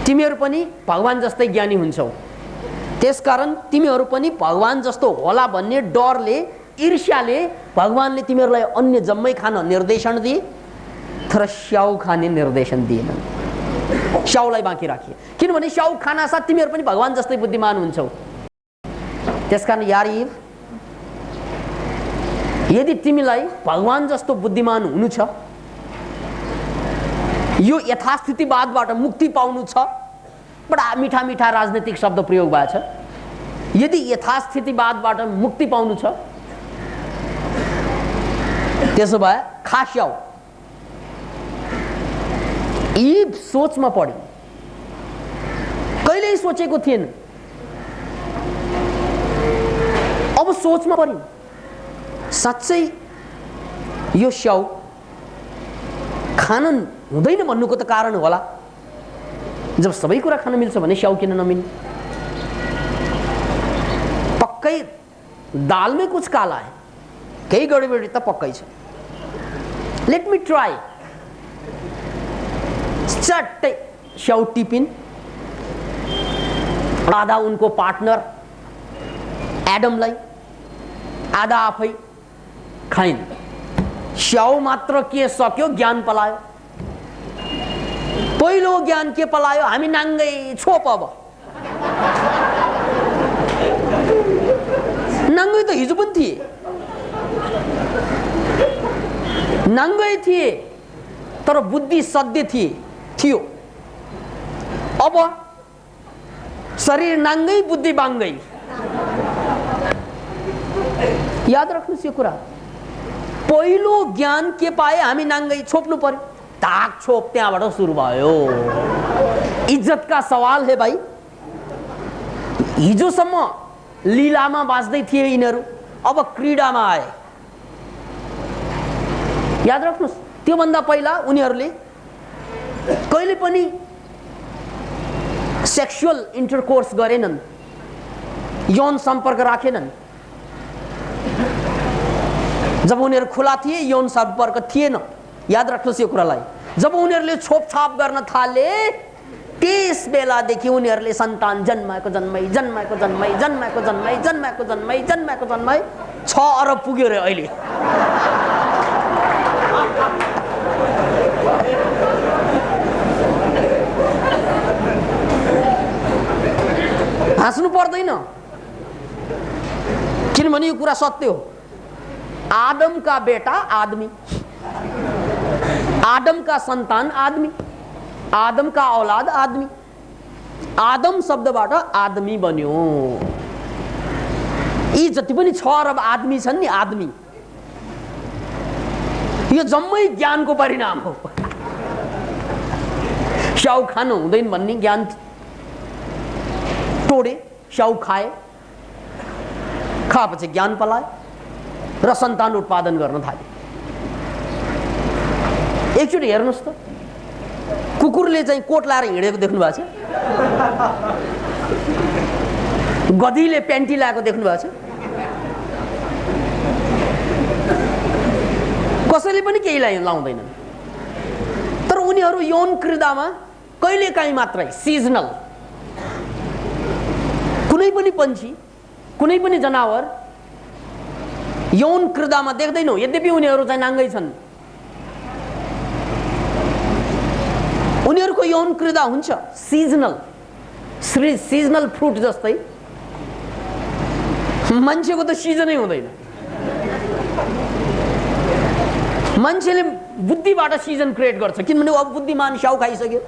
[SPEAKER 1] तिमीहरू पनि भगवान जस्तै ज्ञानी हुन्छौ। त्यसकारण तिमीहरू पनि भगवान जस्तो होला भन्ने डरले, ईर्ष्याले भगवानले तिमीहरूलाई अन्य जम्मै खान निर्देशन दिए, तर स्याउ खाने निर्देशन दिएनन्। स्याउलाई बाँकी राखिए, किनभने स्याउ खाना साथ तिमीहरू पनि भगवान जस्तै बुद्धिमान हुन्छौ। त्यसकारण यार इभ, यदि तिमीलाई भगवान जस्तो बुद्धिमान हुनु छ यो यथास्थितिवादबाट मुक्ति पाउनु छ। बडा मिठा मिठा राजनीतिक शब्द प्रयोग भएको छ। यदि यथास्थितिवादबाट मुक्ति पाउनु छ त्यसो भए खास्याउ। यी सोचमा पढ्यो, कहिल्यै सोचेको थिएन, अब सोचमा पर्यो। साँच्चै यो स्याउ खान हुँदैन भन्नुको त कारण होला। जब सबै कुरा खान मिल्छ भने स्याउ किन नमिल्ने? पक्कै दाल में कुछ काला है, केही गडबडी त पक्कै छ। Let me try. चट्टै स्याउ टिपिन, आधा उनको पार्टनर एडमलाई, आधा आफै खाइन्। स्याउ मात्र के सक्यो, ज्ञान पलायो। पहिलो ज्ञान के पलायो, हामी नाङ्गै छोप। अब नाङ्गै त हिजो पनि थिए, नाङ्गै थिए, तर बुद्धि सध्य थियो। अब शरीर नाङ्गै, बुद्धि बाङ्गै। याद राख्नुहोस् यो कुरा। पहिलो ज्ञान के पाए, हामी नाङ्गै छोप्नु पर्यो। ताक छोप त्यहाँबाट सुरु भयो। इज्जत का सवाल है भाइ। हिजोसम्म लीलामा बाँच्दै थिए यिनीहरू, अब क्रीडामा आए। याद राख्नुहोस्, त्योभन्दा पहिला उनीहरूले कहिले पनि सेक्सुअल इन्टरकोर्स गरेनन्, यौन सम्पर्क राखेनन्। जब उनीहरू खुला थिए यौन सम्पर्क थिएन। याद राख्नुहोस् यो कुरालाई। जब उनीहरूले छोपछाप गर्न थाले त्यस बेलादेखि उनीहरूले सन्तान जन्माएको जन्मै 6 अरब पुग्यो रे अहिले। हाँस्नु पर्दैन, किनभने यो कुरा सत्य हो। आदम का बेटा आदमी, आदम का संतान आदमी, आदम का औलाद आदमी। आदम शब्दबाट आदमी बन्यो। यी जति पनि 6 अरब आदमी छन् नि, आदमी, यो जम्मै ज्ञानको परिणाम हो। स्याउ खानु हुँदैन भन्ने ज्ञान तोडे, स्याउ खाए, खाएपछि ज्ञान पलाए र सन्तान उत्पादन गर्न थाले। एकचोटि हेर्नुहोस् त, कुकुरले चाहिँ कोट लाएर हिँडेको देख्नु भएको छ? गधीले प्यान्टी लगाएको देख्नु भएको छ? कसैले पनि केही लाउँदैनन्। तर उनीहरू यौन क्रीडामा कहिलेकाहीँ मात्रै, सिजनल। कुनै पनि पन्छी, कुनै पनि जनावर यौन क्रीडामा देख्दैनौ, यद्यपि उनीहरू चाहिँ नाङ्गै छन्। उनीहरूको यौन क्रीडा हुन्छ सिजनल, सिजनल फ्रुट जस्तै। मान्छेको त सिजनै हुँदैन। मान्छेले बुद्धिबाट सिजन क्रिएट गर्छ, किनभने अब बुद्धिमान स्याउ खाइसक्यो।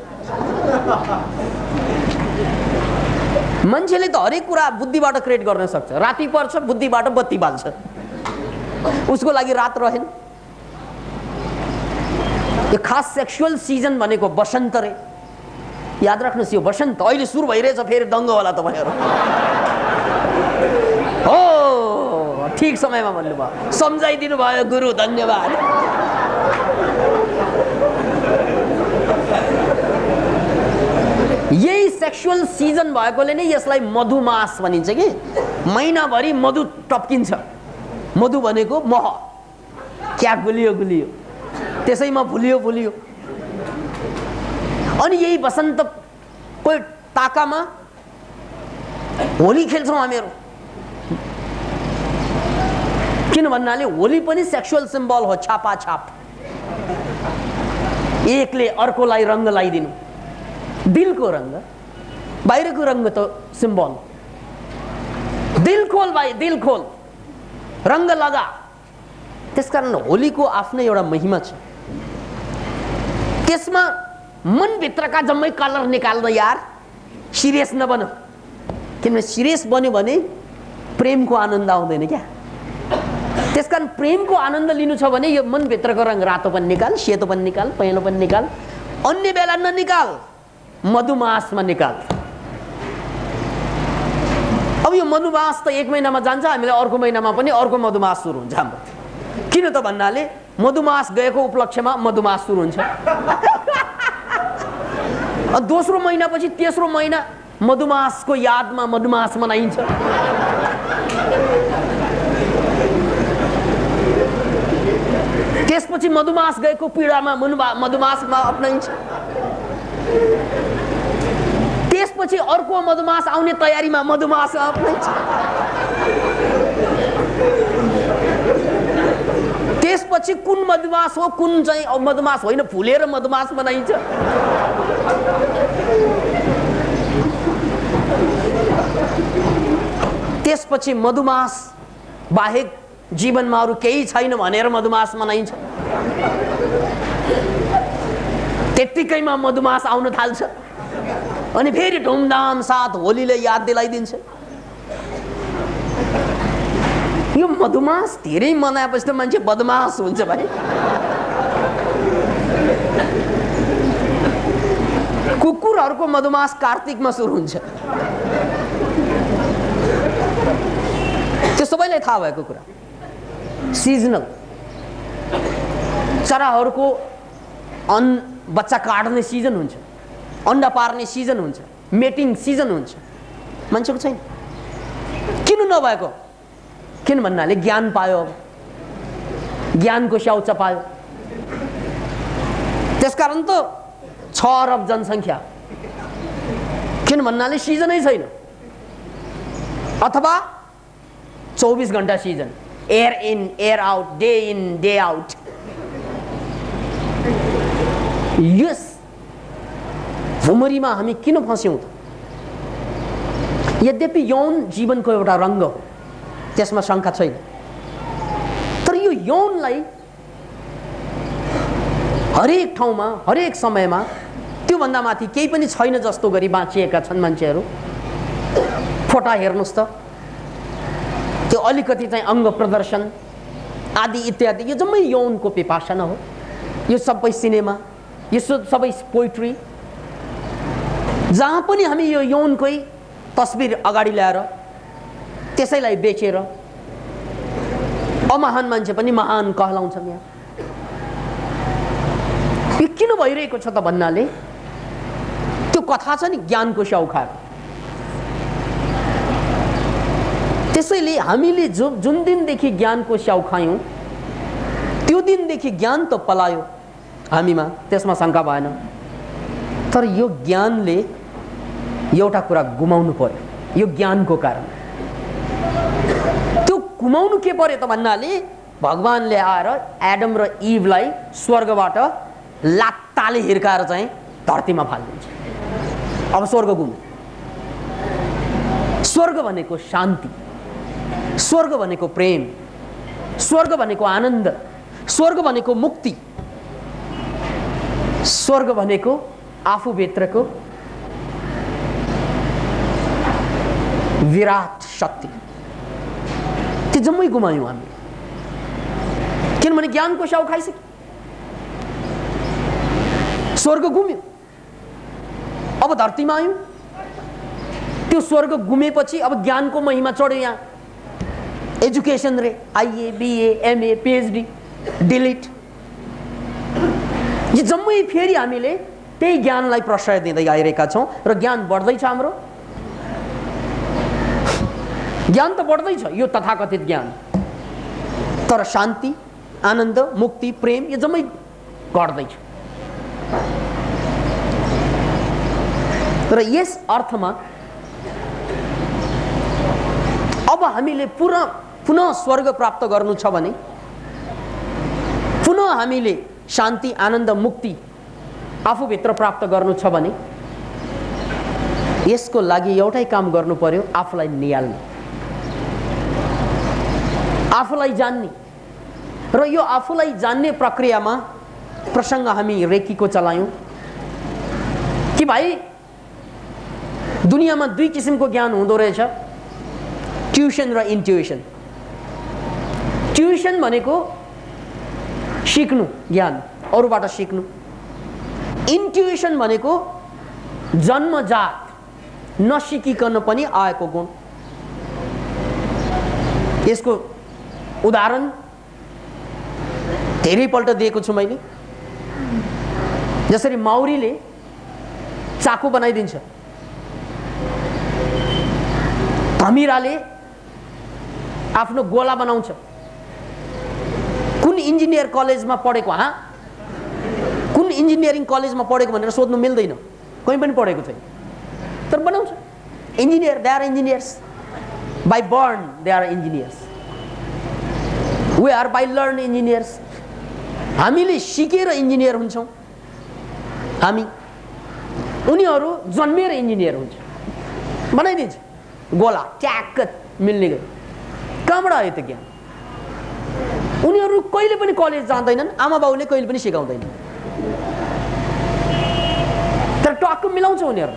[SPEAKER 1] मान्छेले त हरेक कुरा बुद्धिबाट क्रिएट गर्न सक्छ। राति पर्छ, बुद्धिबाट बत्ती बाल्छ, उसको लागि रात रहेन। यो खास सेक्सुअल सिजन भनेको बसन्त रे। याद राख्नुहोस्, यो बसन्त अहिले सुरु भइरहेछ, फेरि दङ्ग होला तपाईँहरू। हो, ठिक समयमा भन्नुभयो, सम्झाइदिनु भयो गुरु, धन्यवाद। यही सेक्सुअल सिजन भएकोले नै यसलाई मधुमास भनिन्छ कि महिनाभरि मधु टप्किन्छ। मधु भनेको मह, क्या गुलियो गुलियो, त्यसैमा फुलियो फुलियो। अनि यही बसन्तको ताकामा होली खेल्छौँ हामीहरू। किन भन्नाले होली पनि सेक्सुअल सिम्बल हो, छापाछाप। एकले अर्कोलाई रङ्ग लगाइदिनु, दिलको रङ्ग, बाहिरको रङ्ग त सिम्बल। दिल खोल भाइ, दिल खोल, रङ्ग लगा। त्यसकारण होलीको आफ्नै एउटा महिमा छ। त्यसमा मनभित्रका जम्मै कलर निकाल्न यार, सिरियस नबन। किनभने सिरियस बन्यो भने प्रेमको आनन्द आउँदैन क्या। त्यसकारण प्रेमको आनन्द लिनु छ भने यो मनभित्रको रङ रातो पनि निकाल, सेतो पनि निकाल, पहेँलो पनि निकाल, अन्य बेला ननिकाल, मधुमासमा निकाल। अब यो मधुमास त 1 महिनामा जान्छ, हामीले अर्को महिनामा पनि अर्को मधुमास सुरु हुन्छ हाम्रो। किन त भन्नाले मधुमास गएको उपलक्ष्यमा मधुमास सुरु हुन्छ। दोस्रो महिनापछि तेस्रो महिना मधुमासको यादमा मधुमास मनाइन्छ। त्यसपछि मधुमास गएको पीडामा मधुमासमा अपनाइन्छ। त्यसपछि अर्को मधुमास आउने तयारीमा मधुमास अपनाइन्छ। त्यसपछि कुन मधुमास हो कुन चाहिँ मधुमास होइन फुलेर मधुमास बनाइन्छ। त्यसपछि मधुमास बाहेक जीवनमा अरू केही छैन भनेर मधुमास मनाइन्छ। त्यत्तिकैमा मधुमास आउन थाल्छ अनि फेरि धुमधाम साथ होलीले याद दिलाइदिन्छ। यो मधुमास धेरै मनाएपछि त मान्छे बदमास हुन्छ भाइ। कुकुरहरूको मधुमास कार्तिकमा सुरु हुन्छ। त्यो सबैलाई थाहा भएको कुरा। सिजनल चराहरूको बच्चा काट्ने सिजन हुन्छ, अन्डा पार्ने सिजन हुन्छ, मेटिङ सिजन हुन्छ। मान्छेको छैन। किन नभएको? किन भन्नाले ज्ञान पायो। अब ज्ञानको स्याउचा पायो। त्यसकारण त 6 अरब जनसङ्ख्या। किन भन्नाले सिजनै छैन, अथवा 24 घण्टा season, air in air out, day in day out. यस भुमरीमा हामी किन फस्यौं त? यद्यपि यौन जीवनको एउटा रङ्ग हो, त्यसमा शङ्का छैन। तर यो यौनलाई हरेक ठाउँमा हरेक समयमा त्योभन्दा माथि केही पनि छैन जस्तो गरी बाँचिएका छन् मान्छेहरू। फोटा हेर्नुहोस् त, त्यो अलिकति चाहिँ अङ्ग प्रदर्शन आदि इत्यादि, यो जम्मै यौनको पिपासा हो। यो सबै सिनेमा, यो सबै पोइट्री, जहाँ पनि हामी यो यौनकै तस्बिर अगाडि ल्याएर त्यसैलाई बेचेर अमहान मान्छे पनि महान कहलाउँछन्। यहाँ यो किन भइरहेको छ त भन्नाले त्यो कथा छ नि ज्ञानको स्याउ खाएको। त्यसैले हामीले जुन दिनदेखि ज्ञानको स्याउ खायौँ त्यो दिनदेखि ज्ञान त पलायो हामीमा, त्यसमा शङ्का भएन। तर यो ज्ञानले एउटा कुरा गुमाउनु पर्यो, यो ज्ञानको कारण। त्यो गुमाउनु के पर्यो त भन्नाले भगवानले आएर एडम र इभलाई स्वर्गबाट लात्ताले हिर्काएर चाहिँ धरतीमा फालिदिन्छ। अब स्वर्ग गुम्यो। स्वर्ग भनेको शान्ति, स्वर्ग भनेको प्रेम, स्वर्ग भनेको आनन्द, स्वर्ग भनेको मुक्ति, स्वर्ग भनेको आफूभित्रको विराट शक्ति। त्यो जम्मै गुमायौँ हामी, किनभने ज्ञानको स्याउ खाइसक्यो। स्वर्ग गुम्यो, अब धरतीमा आयौँ। त्यो स्वर्ग गुमेपछि अब ज्ञानको महिमा चढ्यो। यहाँ एजुकेसन रे आइए बिए एमए पिएचडी डिलिट, यो जम्मै फेरि हामीले त्यही ज्ञानलाई प्रश्रय दिँदै आइरहेका छौँ र ज्ञान बढ्दैछ। हाम्रो ज्ञान त बढ्दैछ, यो तथाकथित ज्ञान, तर शान्ति आनन्द मुक्ति प्रेम यो जम्मै घट्दैछ। र यस अर्थमा अब हामीले पुनः स्वर्ग प्राप्त गर्नु छ भने, पुनः हामीले शान्ति आनन्द मुक्ति आफूभित्र प्राप्त गर्नु छ भने यसको लागि एउटै काम गर्नु पर्यो, आफूलाई निहाल्नु, आफूलाई जान्ने। र यो आफूलाई जान्ने प्रक्रियामा प्रसङ्ग हामी रेकीको चलायौँ। कि भाइ दुनियाँमा दुई किसिमको ज्ञान हुँदो रहेछ, ट्युसन र इन्ट्युसन। ट्युसन भनेको सिक्नु, ज्ञान अरूबाट सिक्नु। इन्ट्युसन भनेको जन्मजात नसिकिकन पनि आएको गुण। यसको उदाहरण धेरैपल्ट दिएको छु मैले। जसरी माउरीले चाकु बनाइदिन्छ, धमिराले आफ्नो गोला बनाउँछ। कुन इन्जिनियर कलेजमा पढेको, कुन इन्जिनियरिङ कलेजमा पढेको भनेर सोध्नु मिल्दैन, कहीँ पनि पढेको छैन, तर बनाउँछ। Engineer, they are engineers by born, they are engineers. We are by learn engineers. हामीले सिकेर इन्जिनियर हुन्छौँ हामी, उनीहरू जन्मेर इन्जिनियर हुन्छ। बनाइदिन्छ गोला ट्याक्क मिल्ने गरी। कहाँबाट आयो त्यो ज्ञान? उनीहरू कहिले पनि कलेज जाँदैनन्, आमा बाउले कहिले पनि सिकाउँदैन, तर टक्क मिलाउँछ उनीहरू।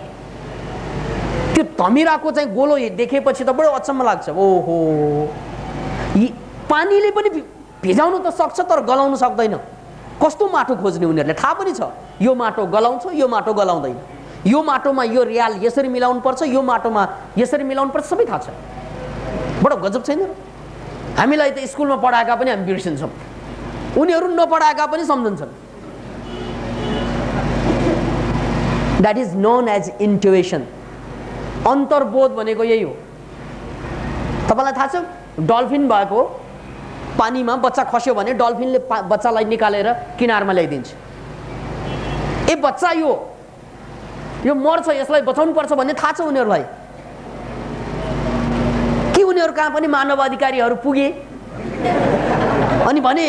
[SPEAKER 1] त्यो धमिराको चाहिँ गोलो देखेपछि त बडो अचम्म लाग्छ। ओहो, पानीले पनि भिजाउनु त सक्छ तर गलाउनु सक्दैन। कस्तो माटो खोज्ने उनीहरूले थाहा पनि छ, यो माटो गलाउँछ, यो माटो गलाउँदैन, यो माटोमा यो रियाल यसरी मिलाउनु पर्छ, यो माटोमा यसरी मिलाउनु पर्छ, सबै थाहा छ। बडो गजब छैन र? हामीलाई त स्कुलमा पढाएका पनि हामी बिर्सिन्छौँ, उनीहरू नपढाएका पनि सम्झन्छन्। That is known as intuition. अन्तर्बोध भनेको यही हो। तपाईँलाई थाहा छ, डल्फिन भएको पानीमा बच्चा खस्यो भने डल्फिनले बच्चालाई निकालेर किनारमा ल्याइदिन्छ। ए बच्चा यो मर्छ, यसलाई बचाउनु पर्छ भन्ने थाहा छ उनीहरूलाई। कि उनीहरू कहाँ पनि मानव अधिकारीहरू पुगे अनि भने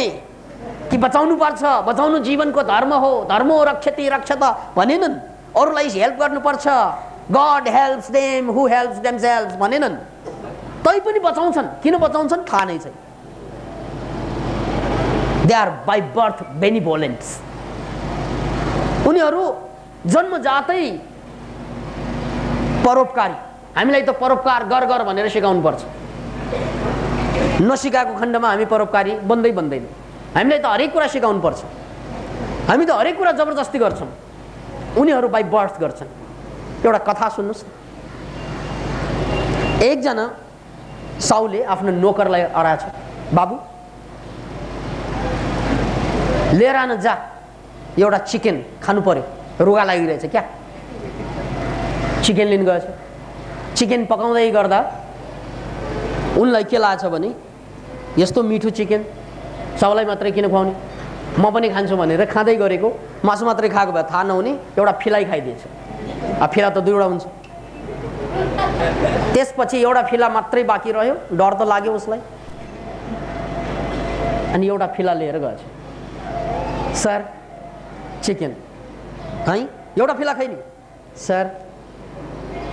[SPEAKER 1] कि बचाउनु पर्छ, बचाउनु जीवनको धर्म हो, धर्म हो रक्षति रक्षत भनेनन्। अरूलाई हेल्प गर्नुपर्छ, God helps them who helps themselves भनेनन्। तै पनि बचाउँछन्। किन बचाउँछन् थाहा नै छैन। They are by birth benevolents. उनीहरू जन्मजातै परोपकारी। हामीलाई त परोपकार गर भनेर सिकाउनु पर्छ। नसिकाएको खण्डमा हामी परोपकारी बन्दैनौँ। हामीलाई त हरेक कुरा सिकाउनु पर्छ। हामी त हरेक कुरा जबरजस्ती गर्छौँ, उनीहरू बाई बर्थ गर्छन्। एउटा कथा सुन्नुहोस्। एकजना साउले आफ्नो नोकरलाई अराएछ, बाबु लिएर आन जा, एउटा चिकन खानु पर्यो, रुगा लागिरहेछ क्या। चिकन लिन गएछ। चिकन पकाउँदै गर्दा उनलाई के लाग्छ भने यस्तो मिठो चिकन साउलाई मात्रै किन खुवाउने, म पनि खान्छु भनेर खाँदै गरेको मासु मात्रै खाएको भए थाहा नहुने एउटा फिलाई खाइदिएछ। फिला त दुईवटा हुन्छ। त्यसपछि एउटा फिला मात्रै बाँकी रह्यो, डर त लाग्यो उसलाई। अनि एउटा फिला लिएर गएछ। सर चिकन है, एउटा फिला खैनी। सर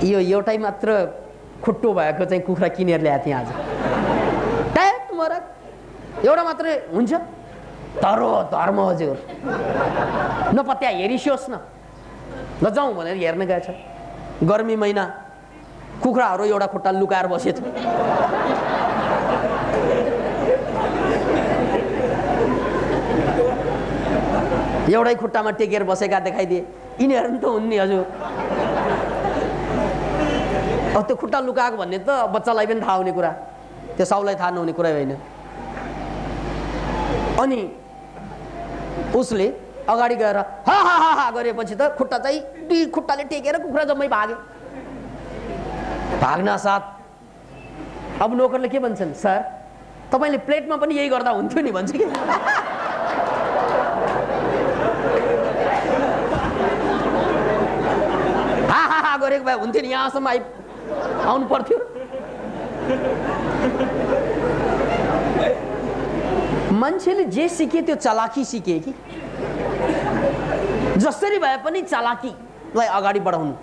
[SPEAKER 1] यो एउटै मात्र खुट्टो भएको चाहिँ कुखुरा किनेर ल्याएको थिएँ आज। ट्याट मरा, एउटा मात्रै हुन्छ? धरो धर्म हजुर, नपत्या हेरिसियोस् न, नजाउँ भनेर हेर्न गएछ। गर्मी महिना, कुखुराहरू एउटा खुट्टा लुकाएर बसेछ। एउटै खुट्टामा टेकेर बसेका देखाइदिए। यिनीहरू नि त हुन् नि हजुर। अब त्यो खुट्टा लुकाएको भन्ने त बच्चालाई पनि थाहा हुने कुरा, त्यो साउलाई थाहा नहुने कुरा होइन। अनि उसले अगाडि गएर हा हा हा हा गरेपछि त खुट्टा चाहिँ दुई खुट्टाले टेकेर कुखुरा जम्मै भाग्यो। भाग्न साथ अब नोकरले के भन्छन्, सर तपाईँले प्लेटमा पनि यही गर्दा हुन्थ्यो नि भन्छ कि। हा हा हा गरेको भए हुन्थ्यो नि, यहाँसम्म आउनु पर्थ्यो। मान्छेले जे सिके त्यो चालाकी सिके कि। जसरी भए पनि चालाकीलाई अगाडि बढाउनु,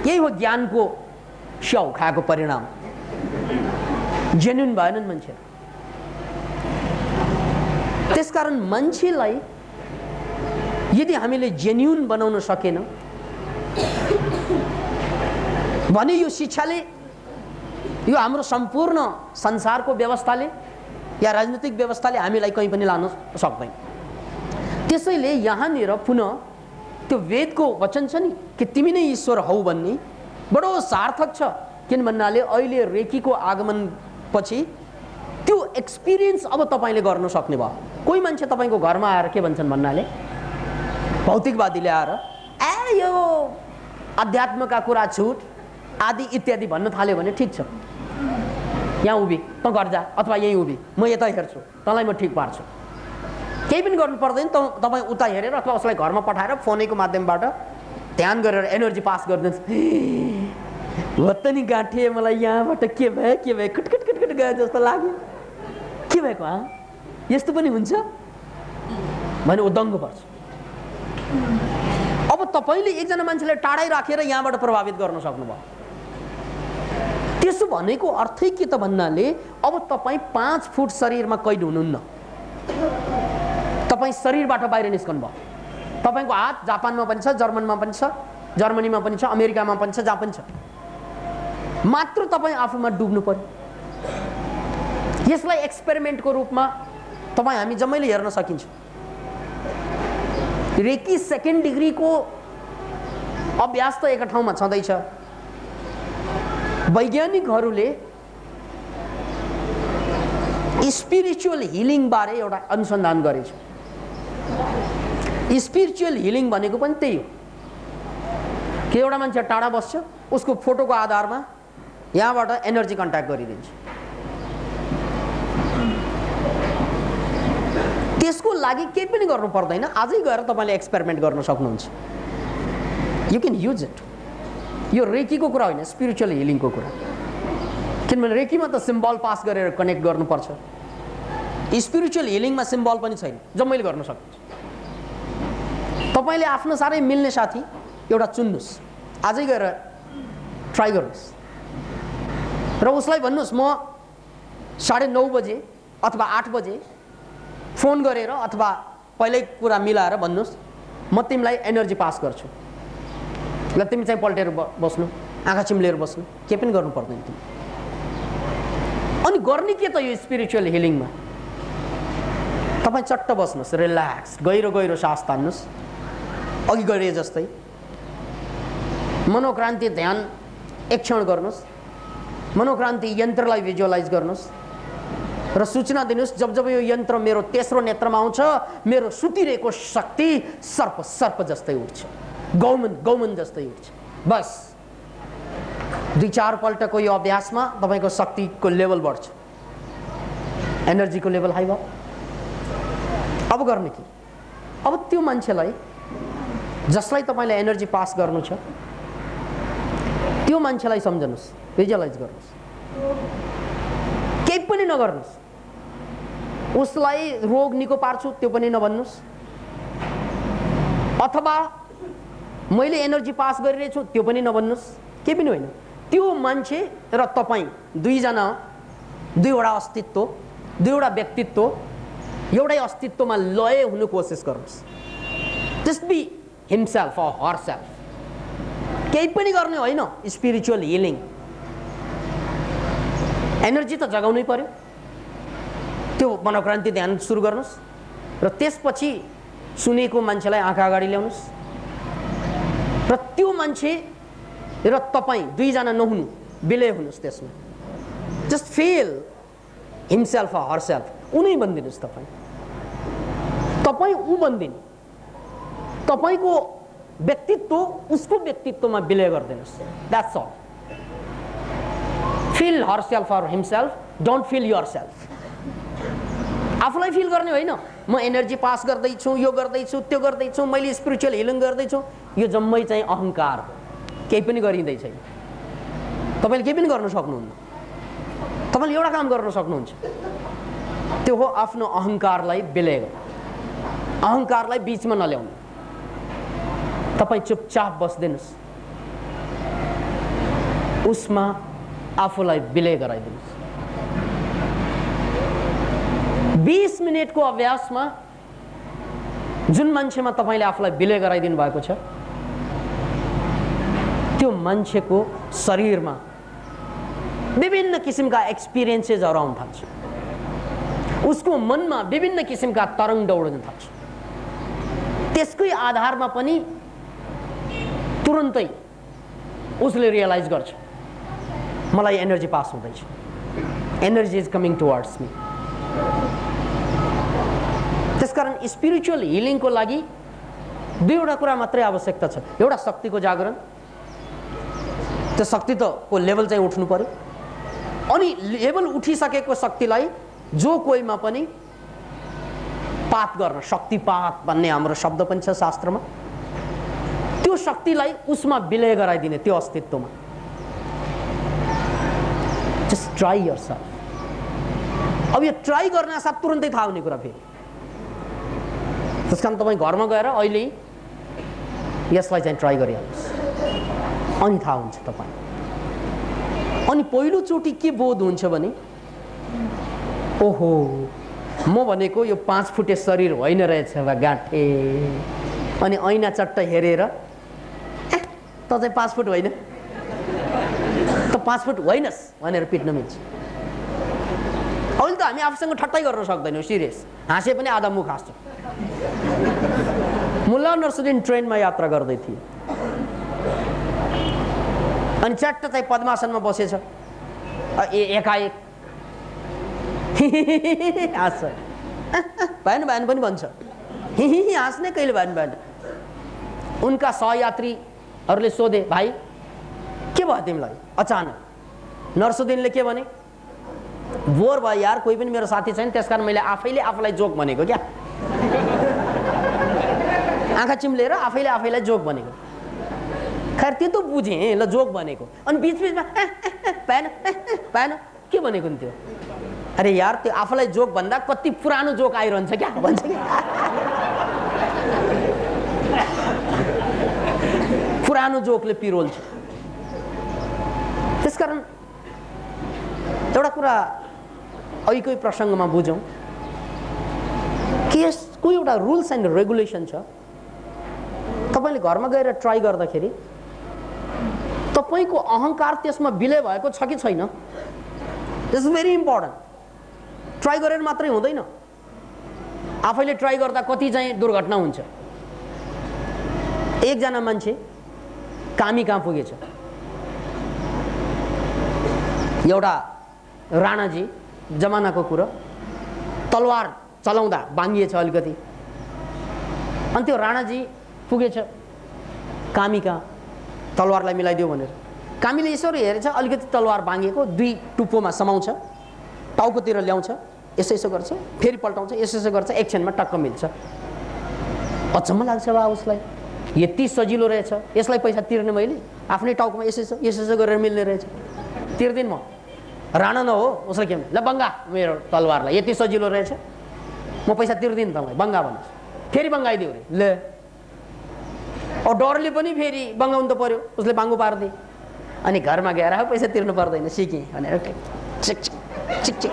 [SPEAKER 1] यही हो ज्ञानको स्याउ खाएको परिणाम। जेन्युन भएनन् मान्छे। त्यसकारण मान्छेलाई यदि हामीले जेन्युन बनाउन सकेन भने यो शिक्षाले, यो हाम्रो सम्पूर्ण संसारको व्यवस्थाले या राजनीतिक व्यवस्थाले हामीलाई कहीँ पनि लान सक्दैन। त्यसैले यहाँनिर पुनः त्यो वेदको वचन छ नि कि तिमी नै ईश्वर हौ भन्ने बडो सार्थक छ। किन भन्नाले अहिले रेकीको आगमन पछि त्यो एक्सपिरियन्स अब तपाईँले गर्न सक्ने भयो। कोही मान्छे तपाईँको घरमा आएर के भन्छन् भन्नाले, भौतिकवादीले आएर यो अध्यात्मका कुरा छुट आदि इत्यादि भन्न थाल्यो भने ठिक छ, यहाँ उभि त घर जा, अथवा यहीँ उभि म यता हेर्छु, तँलाई म ठिक पार्छु, केही पनि गर्नु पर्दैन, तपाईँ उता हेरेर अथवा उसलाई घरमा पठाएर फोनको माध्यमबाट ध्यान गरेर एनर्जी पास गरिदिन्छ। हो त नि गाँठे, मलाई यहाँबाट के भयो खटखट खटखट गयो जस्तो लाग्यो, के भएको यस्तो पनि हुन्छ भने ऊ दङ्ग पर्छ। अब तपाईँले एकजना मान्छेलाई टाढै राखेर यहाँबाट प्रभावित गर्न सक्नुभयो। त्यसो भनेको अर्थै के त भन्नाले अब तपाईँ 5 फुट शरीरमा कैद हुनुहुन्न, तपाईँ शरीरबाट बाहिर निस्कनु भयो। तपाईँको हात जापानमा पनि छ, जर्मनमा पनि छ, जर्मनीमा पनि छ, अमेरिकामा पनि छ, जहाँ पनि छ, मात्र तपाईँ आफूमा डुब्नु पर्यो। यसलाई एक्सपेरिमेन्टको रूपमा तपाईँ हामी जम्मैले हेर्न सकिन्छ। रेकी 2nd डिग्रीको अभ्यास त एक ठाउँमा छँदैछ। वैज्ञानिकहरूले स्पिरिचुअल हिलिङ बारे एउटा अनुसन्धान गरेछ। स्पिरिचुअल हिलिङ भनेको पनि त्यही हो कि एउटा मान्छे टाढा बस्छ, उसको फोटोको आधारमा यहाँबाट एनर्जी कन्ट्याक्ट गरिदिन्छ। त्यसको लागि केही पनि गर्नु पर्दैन, आजै गएर तपाईँले एक्सपेरिमेन्ट गर्न सक्नुहुन्छ। You can use it. यो रेकीको कुरा होइन, स्पिरिचुअल हिलिङको कुरा। किनभने रेकीमा त सिम्बल पास गरेर कनेक्ट गर्नुपर्छ, स्पिरिचुअल हिलिङमा सिम्बल पनि छैन, जम्मैले गर्न सक्नुहुन्छ। तपाईँले आफ्नो साह्रै मिल्ने साथी एउटा चुन्नुहोस्, आजै गएर ट्राई गर्नुहोस् र उसलाई भन्नुहोस् म 9:30 बजे अथवा 8 बजे फोन गरेर अथवा पहिल्यै कुरा मिलाएर भन्नुहोस् म तिमीलाई एनर्जी पास गर्छु, ल तिमी चाहिँ पल्टेर बस्नु, आँखा चिम्लेर बस्नु, के पनि गर्नु पर्दैन तिमी। अनि गर्ने के त यो स्पिरिचुअल हिलिङमा तपाईँ चट्ट बस्नुहोस्, रिल्याक्स, गहिरो गहिरो सास तान्नुहोस्, अघि गरे जस्तै मनोक्रान्ति ध्यान एक क्षण गर्नुहोस्, मनोक्रान्ति यन्त्रलाई भिजुअलाइज गर्नुहोस् र सूचना दिनुहोस् जब जब यो यन्त्र मेरो तेस्रो नेत्रमा आउँछ मेरो सुतिरहेको शक्ति सर्प सर्प जस्तै उठ्छ, गौमन जस्तै उठ्छ। बस 2-4 पल्टको यो अभ्यासमा तपाईँको शक्तिको लेभल बढ्छ, एनर्जीको लेभल हाई भयो। अब गर्ने के? अब त्यो मान्छेलाई जसलाई तपाईँले एनर्जी पास गर्नु छ त्यो मान्छेलाई सम्झनुहोस्, भिजुअलाइज गर्नुहोस्, केही पनि नगर्नुहोस्। उसलाई रोग निको पार्छु त्यो पनि नभन्नुहोस्, अथवा मैले एनर्जी पास गरिरहेछु त्यो पनि नभन्नुहोस्, केही पनि होइन। त्यो मान्छे र तपाईँ दुईजना, दुईवटा अस्तित्व, दुईवटा व्यक्तित्व एउटै अस्तित्वमा लय हुनु कोसिस गर्नुहोस्। Just be himself or herself, केही पनि गर्ने होइन। स्पिरिचुअल हिलिङ, एनर्जी त जगाउनै पर्यो। त्यो मनोक्रान्ति ध्यान सुरु गर्नुहोस् र त्यसपछि सुनेको मान्छेलाई आँखा अगाडि ल्याउनुहोस् र त्यो मान्छे र तपाईँ दुईजना नहुनु, विलय हुनुहोस् त्यसमा। Just feel himself or herself, उनै बनिदिनुहोस् तपाईँ, तपाईँ ऊ बनिदिनु, तपाईँको व्यक्तित्व उसको व्यक्तित्वमा विलय गरिदिनुहोस्। That's all. Feel herself or himself, don't feel yourself. आफूलाई फिल गर्ने होइन, म एनर्जी पास गर्दैछु, यो गर्दैछु, त्यो गर्दैछु, मैले स्पिरिचुअल हिलिङ गर्दैछु, यो जम्मै चाहिँ अहङ्कार हो, केही पनि गरिँदै छैन। तपाईँले केही पनि गर्न सक्नुहुन्न। तपाईँले एउटा काम गर्न सक्नुहुन्छ, त्यो हो आफ्नो अहङ्कारलाई विलय गर्नु, अहङ्कारलाई बिचमा नल्याउनु। तपाईँ चुपचाप बस्दिनुहोस्, उसमा आफूलाई विलय गराइदिनुहोस्। 20 मिनटको अभ्यासमा जुन मान्छेमा तपाईँले आफूलाई विलय गराइदिनु भएको छ त्यो मान्छेको शरीरमा विभिन्न किसिमका एक्सपिरियन्सेसहरू आउन थाल्छ, उसको मनमा विभिन्न किसिमका तरङ्ग दौडन थाल्छ। त्यसकै आधारमा पनि तुरुन्तै उसले रियलाइज गर्छ मलाई एनर्जी पास हुँदैछ, energy is coming towards me. त्यसकारण स्पिरिचुअल हिलिङको लागि दुईवटा कुरा मात्रै आवश्यकता छ। एउटा शक्तिको जागरण, त्यो शक्ति त को लेभल चाहिँ उठ्नु पर्यो, अनि लेभल उठिसकेको शक्तिलाई जो कोहीमा पनि पात गर्न, शक्तिपात भन्ने हाम्रो शब्द पनि छ शास्त्रमा, त्यो शक्तिलाई उसमा विलय गराइदिने, त्यो अस्तित्वमा। Just try yourself. अब यो ट्राई गर्ने साथ तुरन्तै थाहा हुने कुरा फेरि। त्यसकारण तपाईँ घरमा गएर अहिले यसलाई चाहिँ ट्राई गरिहाल्नुहोस्, अनि थाहा हुन्छ तपाईँ। अनि पहिलोचोटि के बोध हुन्छ भने ओहो म भनेको यो 5 फुटे शरीर होइन रहेछ बा गाँठे। अनि ऐना चट्ट हेरेर त चाहिँ 5 फुट होइन, त 5 फुट होइनस् भनेर पिट्न मिल्छ। अहिले त हामी आफूसँग ठट्टै गर्न सक्दैनौँ, सिरियस हाँसे पनि आधा मुख हाँस्छ। मुल्ला नर्सुद्दिन ट्रेनमा यात्रा गर्दै थिए, अनि चट्ट चाहिँ पद्मासनमा बसेछ, एकाएक हाँस्छ, भएन भएन पनि भन्छ, हाँस्ने कहिले भएन भएन। उनका सहयात्रीहरूले सोधे भाइ के भयो तिमीलाई अचानक? नर्सुद्दिनले के भने, बोर भयो यार, कोही पनि मेरो साथी छैन, त्यसकारण मैले आफैले आफूलाई जोक भनेको क्या। आँखा चिम्लेर आफैले आफैलाई जोक भनेको। खैर त्यो त बुझेँ ल जोक भनेको, अनि बिचबिचमा भएन भएन के भनेको नि त्यो? अरे यार त्यो आफूलाई जोक भन्दा कति पुरानो जोक आइरहन्छ क्या भन्छ कि। पुरानो जोकले पिरोल्छ। त्यसकारण एउटा कुरा अहिलेकै प्रसङ्गमा बुझौँ कि यसको एउटा रुल्स एन्ड रेगुलेसन छ। तपाईँले घरमा गएर ट्राई गर्दाखेरि तपाईँको अहङ्कार त्यसमा विलय भएको छ कि छैन, this is very important. Try गरेर मात्रै हुँदैन, आफैले ट्राई गर्दा कति चाहिँ दुर्घटना हुन्छ। एकजना मान्छे कामी कहाँ पुगेछ, एउटा राणाजी जमानाको कुरा, तलवार चलाउँदा बाङ्गिएछ अलिकति, अनि त्यो राणाजी पुगेछ कामी कहाँ तलवारलाई मिलाइदियो भनेर। कामीले यसरी हेरेछ, अलिकति तलवार बाङ्गिएको, 2 टुप्पोमा समाउँछ, टाउकोतिर ल्याउँछ, यसो यसो गर्छ, फेरि पल्टाउँछ, यसो यसो गर्छ, एकछिनमा टक्क मिल्छ। अचम्म लाग्छ बा उसलाई, यति सजिलो रहेछ, यसलाई पैसा तिर्ने मैले, आफ्नै टाउकोमा यसो यसो यसो यसो गरेर मिल्ने रहेछ, तिर्दिन म। राणा न हो उसलाई के, ल बङ्गा मेरो तलवारलाई, यति सजिलो रहेछ, म पैसा तिर्दिन तपाईँ बङ्गा भन्नुहोस्। फेरि बङ्गाइदियो अरे, ल अब डरले पनि फेरि बङ्गाउनु त पर्यो, उसले बाङ्गो पारिदिए। अनि घरमा गएर पैसा तिर्नु पर्दैन सिकेँ भनेर चिक चिक चिक चिक।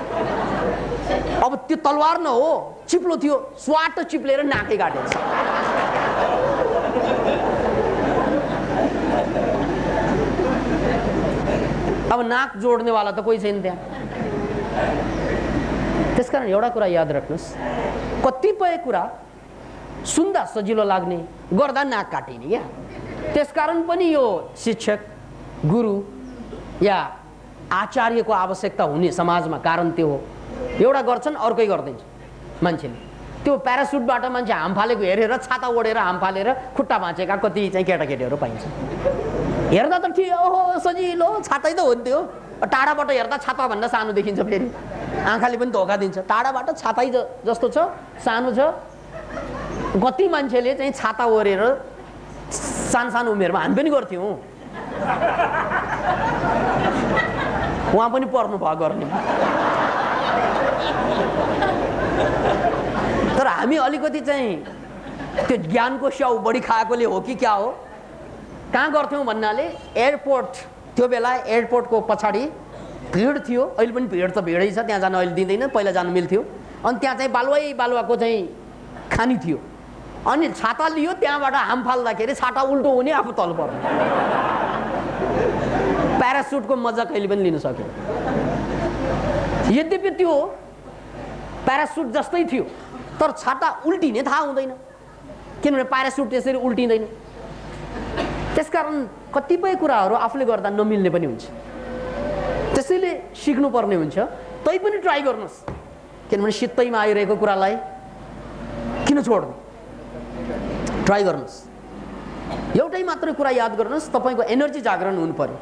[SPEAKER 1] अब त्यो तलवार न हो, चिप्लो थियो, स्वाट चिप्लेर नाकै काटेछ। अब नाक जोड्नेवाला त कोही छैन त्यहाँ। त्यसकारण एउटा कुरा याद राख्नुहोस्, कतिपय कुरा सुन्दा सजिलो लाग्ने, गर्दा नाक काटिने क्या। त्यसकारण पनि यो शिक्षक, गुरु या आचार्यको आवश्यकता हुने समाजमा कारण त्यो हो। एउटा गर्छन् अर्कै गर्दैछ मान्छेले। त्यो प्यारासुटबाट मान्छे हाम फालेको हेरेर, छाता ओढेर हाम फालेर खुट्टा भाँचेका कति चाहिँ केटाकेटीहरू पाइन्छ। हेर्दा त ठिक, ओहो सजिलो, छातै त हो नि त्यो। टाढाबाट हेर्दा छाता भन्दा सानो देखिन्छ, फेरि आँखाले पनि धोका दिन्छ। टाढाबाट छातै जस्तो छ, सानो छ। कति मान्छेले चाहिँ छाता ओढेर सानो सानो उमेरमा, हामी पनि गर्थ्यौँ, उहाँ पनि पर्नु भयो गर्ने। तर हामी अलिकति चाहिँ त्यो ज्ञानको स्याउ बढी खाएकोले हो कि क्या हो, कहाँ गर्थ्यौँ भन्नाले एयरपोर्ट, त्यो बेला एयरपोर्टको पछाडि भिड थियो, अहिले पनि भिड त भिडै छ, त्यहाँ जान अहिले दिँदैन, पहिला जानु मिल्थ्यो। अनि त्यहाँ चाहिँ बालुवाको चाहिँ खानी थियो, अनि छाता लियो, त्यहाँबाट हाम फाल्दाखेरि छाता उल्टो हुने, आफू तल पर्ने। प्यारासुटको मजा कहिले पनि लिन सक्यो। यद्यपि त्यो प्यारासुट जस्तै थियो तर छाता उल्टिने थाहा हुँदैन, किनभने प्यारासुट त्यसरी उल्टिँदैन। त्यसकारण कतिपय कुराहरू आफूले गर्दा नमिल्ने पनि हुन्छ, त्यसैले सिक्नुपर्ने हुन्छ। तैपनि ट्राई गर्नुहोस्, किनभने सित्तैमा आइरहेको कुरालाई किन छोड्ने, ट्राई गर्नुहोस्। एउटै मात्रै कुरा याद गर्नुहोस्, तपाईँको एनर्जी जागरण हुनु पर्यो।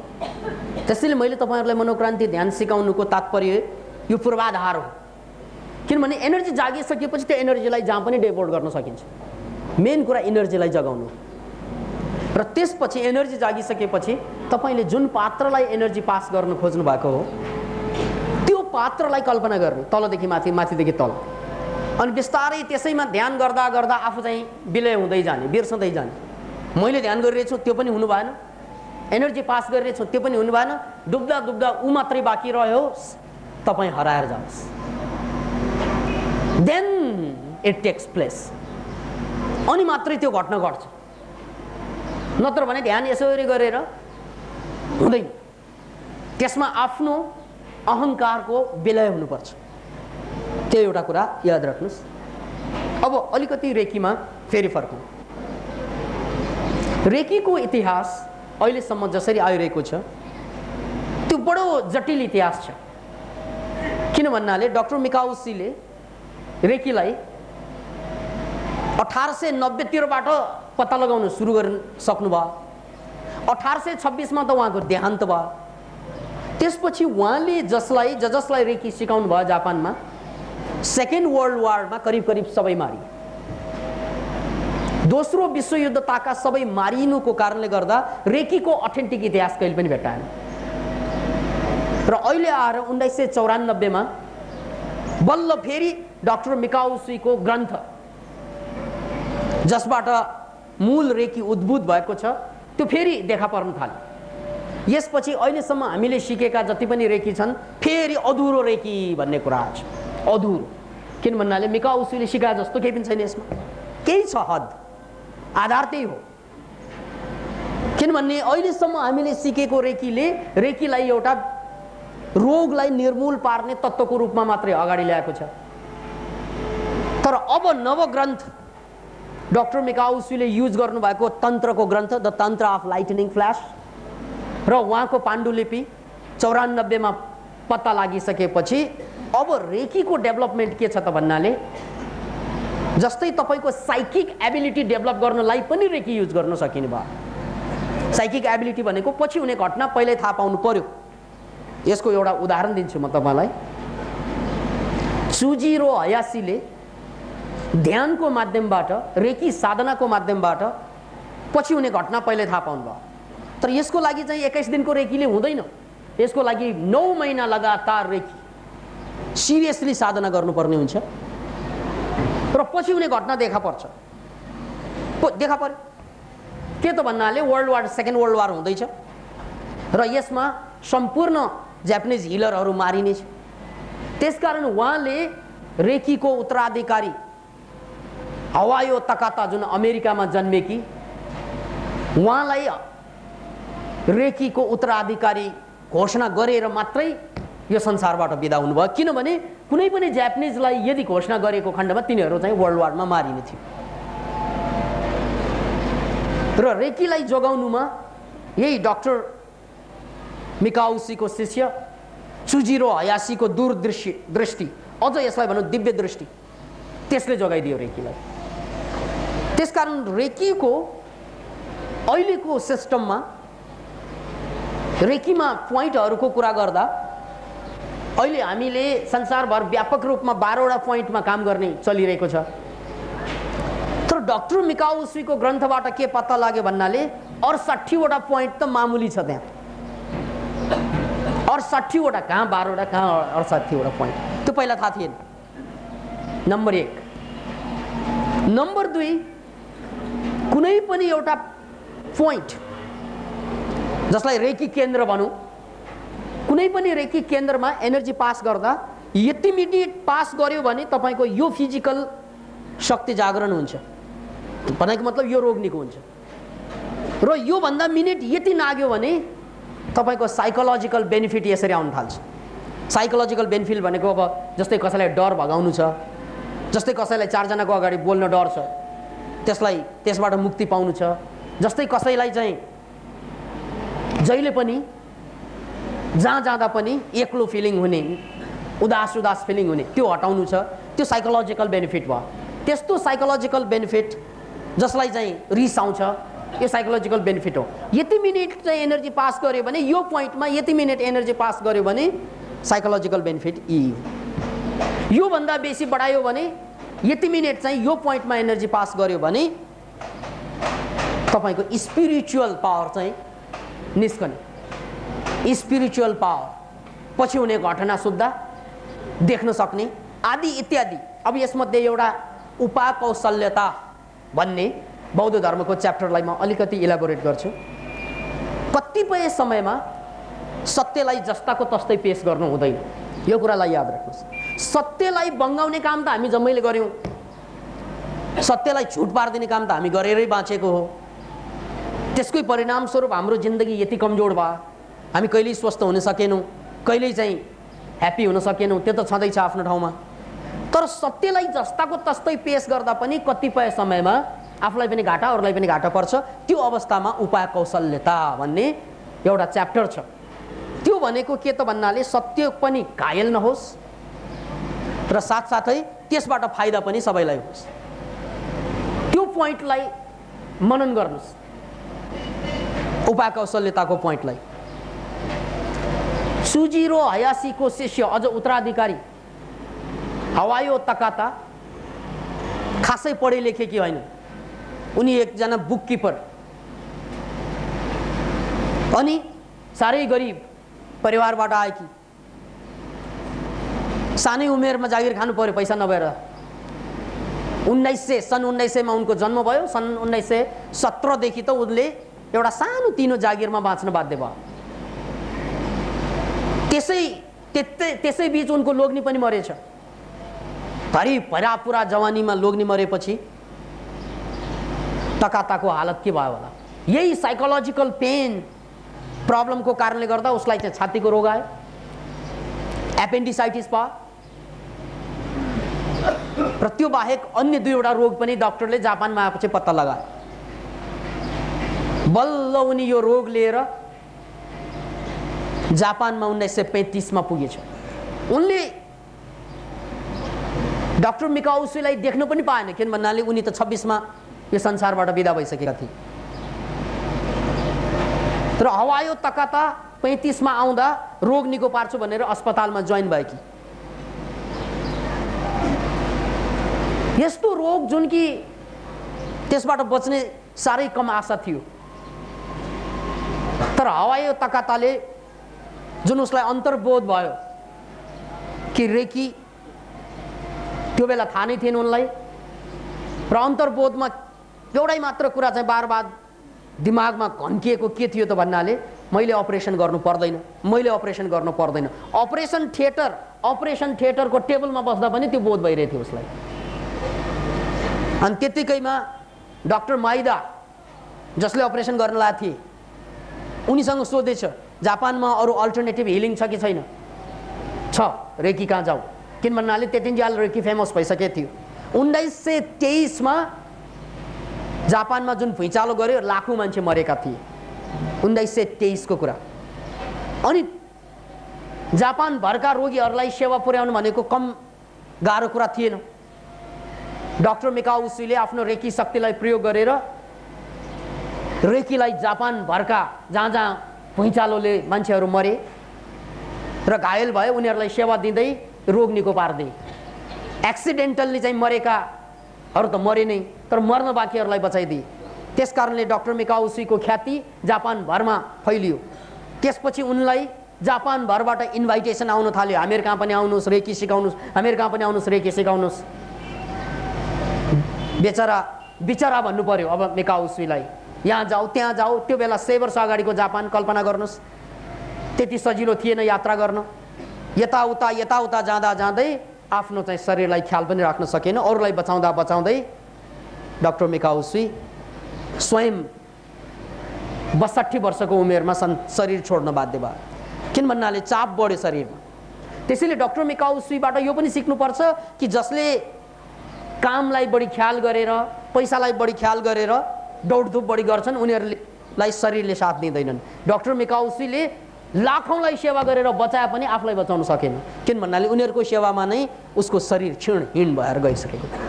[SPEAKER 1] त्यसैले मैले तपाईँहरूलाई मनोक्रान्ति ध्यान सिकाउनुको तात्पर्य यो पूर्वाधार हो, किनभने एनर्जी जागिसकेपछि त्यो एनर्जीलाई जहाँ पनि डेभोल्ट गर्न सकिन्छ। मेन कुरा एनर्जीलाई जगाउनु, र त्यसपछि एनर्जी जागिसकेपछि तपाईँले जुन पात्रलाई एनर्जी पास गर्न खोज्नु भएको हो त्यो पात्रलाई कल्पना गर्ने, तलदेखि माथि, माथिदेखि तल, अनि बिस्तारै त्यसैमा ध्यान गर्दा गर्दा आफू चाहिँ विलय हुँदै जाने, बिर्सँदै जाने। मैले ध्यान गरिरहेछु त्यो पनि हुनु भएन, एनर्जी पास गरिरहेछु त्यो पनि हुनु भएन, डुब्दा डुब्दा ऊ मात्रै बाँकी रह्यो, तपाईँ हराएर जानुहोस्। देन इट टेक्स प्लेस, अनि मात्रै त्यो घटना घट्छ। नत्र भने ध्यान यसरी गरेर हुँदैन, त्यसमा आफ्नो अहङ्कारको विलय हुनुपर्छ। त्यो एउटा कुरा याद राख्नुहोस्। अब अलिकति रेकीमा फेरि फर्कौँ। रेकीको इतिहास अहिलेसम्म जसरी आइरहेको छ त्यो बडो जटिल इतिहास छ। किन भन्नाले डाक्टर मिकाउसीले रेकीलाई 1890तिरबाट पत्ता लगाउन सुरु गर्न सक्नुभयो। 1826 मा त उहाँको देहान्त भयो। त्यसपछि उहाँले जसलाई रेकी सिकाउनु भयो जापानमा, सेकेन्ड वर्ल्ड वारमा करिब करिब सबै मारिए। दोस्रो विश्वयुद्ध ताका सबै मारिनुको कारणले गर्दा रेकीको अथेन्टिक इतिहास कहिले पनि भेटाएन। र अहिले आएर 1994 मा बल्ल फेरि डाक्टर मिकाउसीको ग्रन्थ, जसबाट मूल रेकी उद्भूत भएको छ, त्यो फेरि देखा पर्न थाल्यो। यसपछि अहिलेसम्म हामीले सिकेका जति पनि रेकी छन् फेरि अधुरो रेकी भन्ने कुरा छ। अधुरो किन भन्नाले मिकाउसीले सिकाए जस्तो केही पनि छैन, यसमा केही छ हद, आधार त्यही हो। किनभने अहिलेसम्म हामीले सिकेको रेकीले रेकीलाई एउटा रोगलाई निर्मूल पार्ने तत्त्वको रूपमा मात्रै अगाडि ल्याएको छ। तर अब नवग्रन्थ डाक्टर मिकाउसीले युज गर्नुभएको तन्त्रको ग्रन्थ द तन्त्र अफ लाइटनिङ फ्ल्यास र उहाँको पाण्डुलिपि 94 मा पत्ता लागिसकेपछि अब रेकीको डेभलपमेन्ट के छ त भन्नाले, जस्तै तपाईको साइकिक एबिलिटी डेभलप गर्नलाई पनि रेकी युज गर्न सकिने भयो। साइकिक एबिलिटी भनेको पछि हुने घटना पहिल्यै थाहा पाउनु पर्यो। यसको एउटा उदाहरण दिन्छु म तपाईलाई। सुजिरो हयासीले ध्यानको माध्यमबाट, रेकी साधनाको माध्यमबाट पछि हुने घटना पहिले थाहा पाउनु भयो। तर यसको लागि चाहिँ 21 दिनको रेकीले हुँदैन। यसको लागि 9 महिना लगातार रेकी सिरियसली साधना गर्नुपर्ने हुन्छ र पछि हुने घटना देखा पर्छ। देखा पर्यो के त भन्नाले सेकेन्ड वर्ल्ड वार हुँदैछ र यसमा सम्पूर्ण जापानिज हिलरहरू मारिनेछ। त्यसकारण उहाँले रेकीको उत्तराधिकारी हवायो तकाता, जुन अमेरिकामा जन्मेकी, उहाँलाई रेकीको उत्तराधिकारी घोषणा गरेर मात्रै यो संसारबाट बिदा हुनुभयो। किनभने कुनै पनि जापानिजलाई यदि घोषणा गरेको खण्डमा तिनीहरू चाहिँ वर्ल्ड वारमा मारिने थियो। र रेकीलाई जोगाउनुमा यही डाक्टर मिकाउसीको शिष्य सुजिरो हयासीको दूरदृष्टि, अझ यसलाई भनौँ दिव्य दृष्टि, त्यसले जोगाइदियो रेकीलाई। त्यसकारण रेकीको अहिलेको सिस्टममा रेकीमा पोइन्टहरूको कुरा गर्दा अहिले हामीले संसारभर व्यापक रूपमा 12 वटा पोइन्टमा काम गर्ने चलिरहेको छ। तर डाक्टर मिकाउसीको ग्रन्थबाट के पत्ता लाग्यो भन्नाले 68 वटा पोइन्ट त मामुली छ त्यहाँ। 68 वटा कहाँ 12 वटा कहाँ 68 वटा पोइन्ट, त्यो पहिला थाहा थिएन। नम्बर 1। नम्बर 2, कुनै पनि एउटा पोइन्ट जसलाई रेकी केन्द्र भनौँ, कुनै पनि रेकी केन्द्रमा एनर्जी पास गर्दा यति मिनेट पास गर्यो भने तपाईको यो फिजिकल शक्ति जागरण हुन्छ, भनेको मतलब यो रोग निको हुन्छ। र यो भन्दा मिनेट यति नाग्यो भने तपाईको साइकोलोजिकल बेनिफिट यसरी आउन थाल्छ। साइकोलोजिकल बेनिफिट भनेको अब जस्तै कसैलाई डर भगाउनु छ, जस्तै कसैलाई चारजनाको अगाडि बोल्न डर छ, त्यसलाई त्यसबाट मुक्ति पाउनु छ, जस्तै कसैलाई चाहिँ जहिले पनि जहाँ जाँदा पनि एक्लो फिलिङ हुने, उदास उदास फिलिङ हुने, त्यो हटाउनु छ, त्यो साइकोलोजिकल बेनिफिट भयो। त्यस्तो साइकोलोजिकल बेनिफिट जसलाई चाहिँ रिस आउँछ, यो साइकोलोजिकल बेनिफिट हो। यति मिनट चाहिँ एनर्जी पास गर्यो भने, यो पोइन्टमा यति मिनट एनर्जी पास गर्यो भने साइकोलोजिकल बेनिफिट ई हो। यो भन्दा बेसी बढायो भने, यति मिनट चाहिँ यो पोइन्टमा एनर्जी पास गर्यो भने तपाईको स्पिरिचुअल पावर चाहिँ निस्कने, स्पिरिचुअल पावर, पछि हुने घटना सुद्धा देख्न सक्ने आदि इत्यादि। अब यसमध्ये एउटा उपाकौशल्यता भन्ने बौद्ध धर्मको च्याप्टरलाई म अलिकति इलाबोरेट गर्छु। कतिपय समयमा सत्यलाई जस्ताको तस्तै पेश गर्नु हुँदैन, यो कुरालाई याद राख्नुहोस्। सत्यलाई बङ्गाउने काम त हामी जम्मैले गर्यौँ, सत्यलाई झुट पारिदिने काम त हामी गरेरै बाँचेको हो। त्यसकै परिणामस्वरूप हाम्रो जिन्दगी यति कमजोर भयो, हामी कहिल्यै स्वस्थ हुन सकेनौँ, कहिल्यै चाहिँ ह्याप्पी हुन सकेनौँ, त्यो त छँदैछ आफ्नो ठाउँमा। तर सत्यलाई जस्ताको तस्तै पेश गर्दा पनि कतिपय समयमा आफूलाई पनि घाटा, अरूलाई पनि घाटा पर्छ। त्यो अवस्थामा उपाय कौशल्यता भन्ने एउटा च्याप्टर छ। त्यो भनेको के त भन्नाले सत्य पनि घायल नहोस् र साथसाथै त्यसबाट फाइदा पनि सबैलाई होस्। त्यो पोइन्टलाई मनन गर्नुहोस्, उपाय कौशल्यताको पोइन्टलाई। सुजिरो हयासीको शिष्य अझ उत्तराधिकारी हवायो तकाता खासै पढे लेखेकी होइन, उनी एकजना बुक किपर अनि साह्रै गरिब परिवारबाट आएकी, सानै उमेरमा जागिर खानु पर्यो पैसा नभएर। सन् 1900 मा उनको जन्म भयो। सन् 1917 देखि त उनले एउटा सानो तिनो जागिरमा बाँच्न बाध्य भयो। त्यसै बीच उनको लोग्नी पनि मरेछ। भरि भरापुरा जवानीमा लोग्नी मरेपछि तकाताको हालत के भयो होला? यही साइकोलोजिकल पेन प्रब्लमको कारणले गर्दा उसलाई चाहिँ छातीको रोग आयो, एपेन्डिसाइटिस भयो र त्यो बाहेक अन्य दुईवटा रोग पनि डाक्टरले जापानमा आएपछि पत्ता लगाए। बल्ल उनी यो रोग लिएर जापानमा 1935 मा पुगेछ। उनले डाक्टर मिकाउसीलाई देख्न पनि पाएन, किन भन्नाले उनी त 26 मा यो संसारबाट बिदा भइसकेका थिए। तर हवायो तकाता 35 मा आउँदा रोग निको पार्छु भनेर अस्पतालमा जोइन भएकी। यस्तो रोग जुन कि त्यसबाट बच्ने साह्रै कम आशा थियो। तर हवायो तकाताले जुन उसलाई अन्तर्बोध भयो कि रेकी, त्यो बेला थाहा नै थिएन उनलाई, र अन्तर्बोधमा एउटै मात्र कुरा चाहिँ बार बार दिमागमा घन्किएको के थियो त भन्नाले मैले अपरेसन गर्नु पर्दैन, मैले अपरेसन गर्नु पर्दैन। अपरेसन थिएटरको टेबलमा बस्दा पनि त्यो बोध भइरहेको थियो उसलाई। अनि त्यतिकैमा डाक्टर माइदा जसले अपरेसन गर्न लागेको थिए उनीसँग सोधेछ जापानमा अरू अल्टरनेटिभ हिलिङ छ कि छैन? छ, रेकी कहाँ जाऊ? किन भन्नाले त्यतिन्जेल रेकी फेमस भइसकेको थियो। 1923 मा जापानमा जुन भुइँचालो गर्यो लाखौं मान्छे मरेका थिए, 1923 को कुरा। अनि जापान भरका रोगीहरूलाई सेवा पुर्याउनु भनेको कम गाह्रो कुरा थिएन। डाक्टर मिकाउसीले आफ्नो रेकी शक्तिलाई प्रयोग गरेर रेकीलाई जापान भरका जहाँ जहाँ भुइँचालोले मान्छेहरू मरे र घायल भए उनीहरूलाई सेवा दिँदै रोग निको पार्दै। एक्सिडेन्टल्ली चाहिँ मरेकाहरू त मरे नै, तर मर्न बाँकीहरूलाई बचाइदिए। त्यसकारणले डाक्टर मिकाउसीको ख्याति जापान भरमा फैलियो। त्यसपछि उनलाई जापान भरबाट इन्भाइटेसन आउन थाल्यो, हामीहरू कहाँ पनि आउनुहोस्, रेकी सिकाउनुहोस्, हामीहरू कहाँ पनि आउनुहोस्, रेकी सिकाउनुहोस्। बिचरा भन्नु पर्यो अब मिकाउसीलाई, यहाँ जाऊ त्यहाँ जाऊ। त्यो बेला 100 वर्ष अगाडिको जापान कल्पना गर्नुहोस्, त्यति सजिलो थिएन यात्रा गर्न। यताउता जाँदा जाँदै आफ्नो चाहिँ शरीरलाई ख्याल पनि राख्न सकेन। अरूलाई बचाउँदा बचाउँदै डाक्टर मिकाउसी स्वयं 62 वर्षको उमेरमा शरीर छोड्न बाध्य भयो। किन भन्नाले चाप बढ्यो शरीरमा। त्यसैले डाक्टर मिकाउसीबाट यो पनि सिक्नुपर्छ कि जसले कामलाई बढी ख्याल गरेर, पैसालाई बढी ख्याल गरेर दौडधुप बढी गर्छन् उनीहरूलाई शरीरले साथ दिँदैनन्। डाक्टर मिकाउसीले लाखौंलाई सेवा गरेर बचाए पनि आफूलाई बचाउन सकेन। किन भन्नाले उनीहरूको सेवामा नै उसको शरीर क्षीण भएर गइसकेको थियो।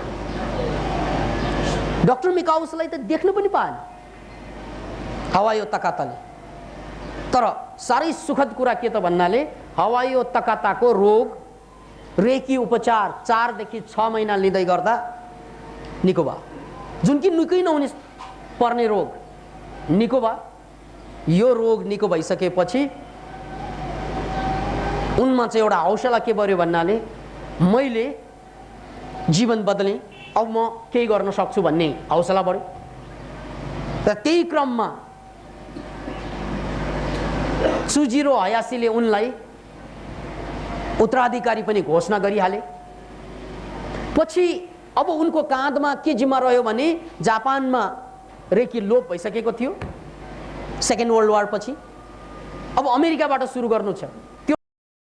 [SPEAKER 1] डाक्टर मिकाउसीलाई त देख्न पनि पाएन हवाई तकाताले। तर साह्रै सुखद कुरा के त भन्नाले हवाई तकाताको रोग रेकी उपचार 4 देखि 6 महिना लिँदै गर्दा निको भयो। जुन कि निकै नहुने पर्ने रोग निको भयो। यो रोग निको भइसकेपछि उनमा चाहिँ एउटा हौसला के बढ्यो भन्नाले मैले जीवन बदलेँ, अब म केही गर्न सक्छु भन्ने हौसला बढ्यो। र त्यही क्रममा सुजिरो हयासीले उनलाई उत्तराधिकारी पनि घोषणा गरिहाले। पछि अब उनको काँधमा के जिम्मा रह्यो भने जापानमा रेकी लोप भइसकेको थियो सेकेन्ड वर्ल्ड वार पछि। अब अमेरिकाबाट सुरु गर्नु छ।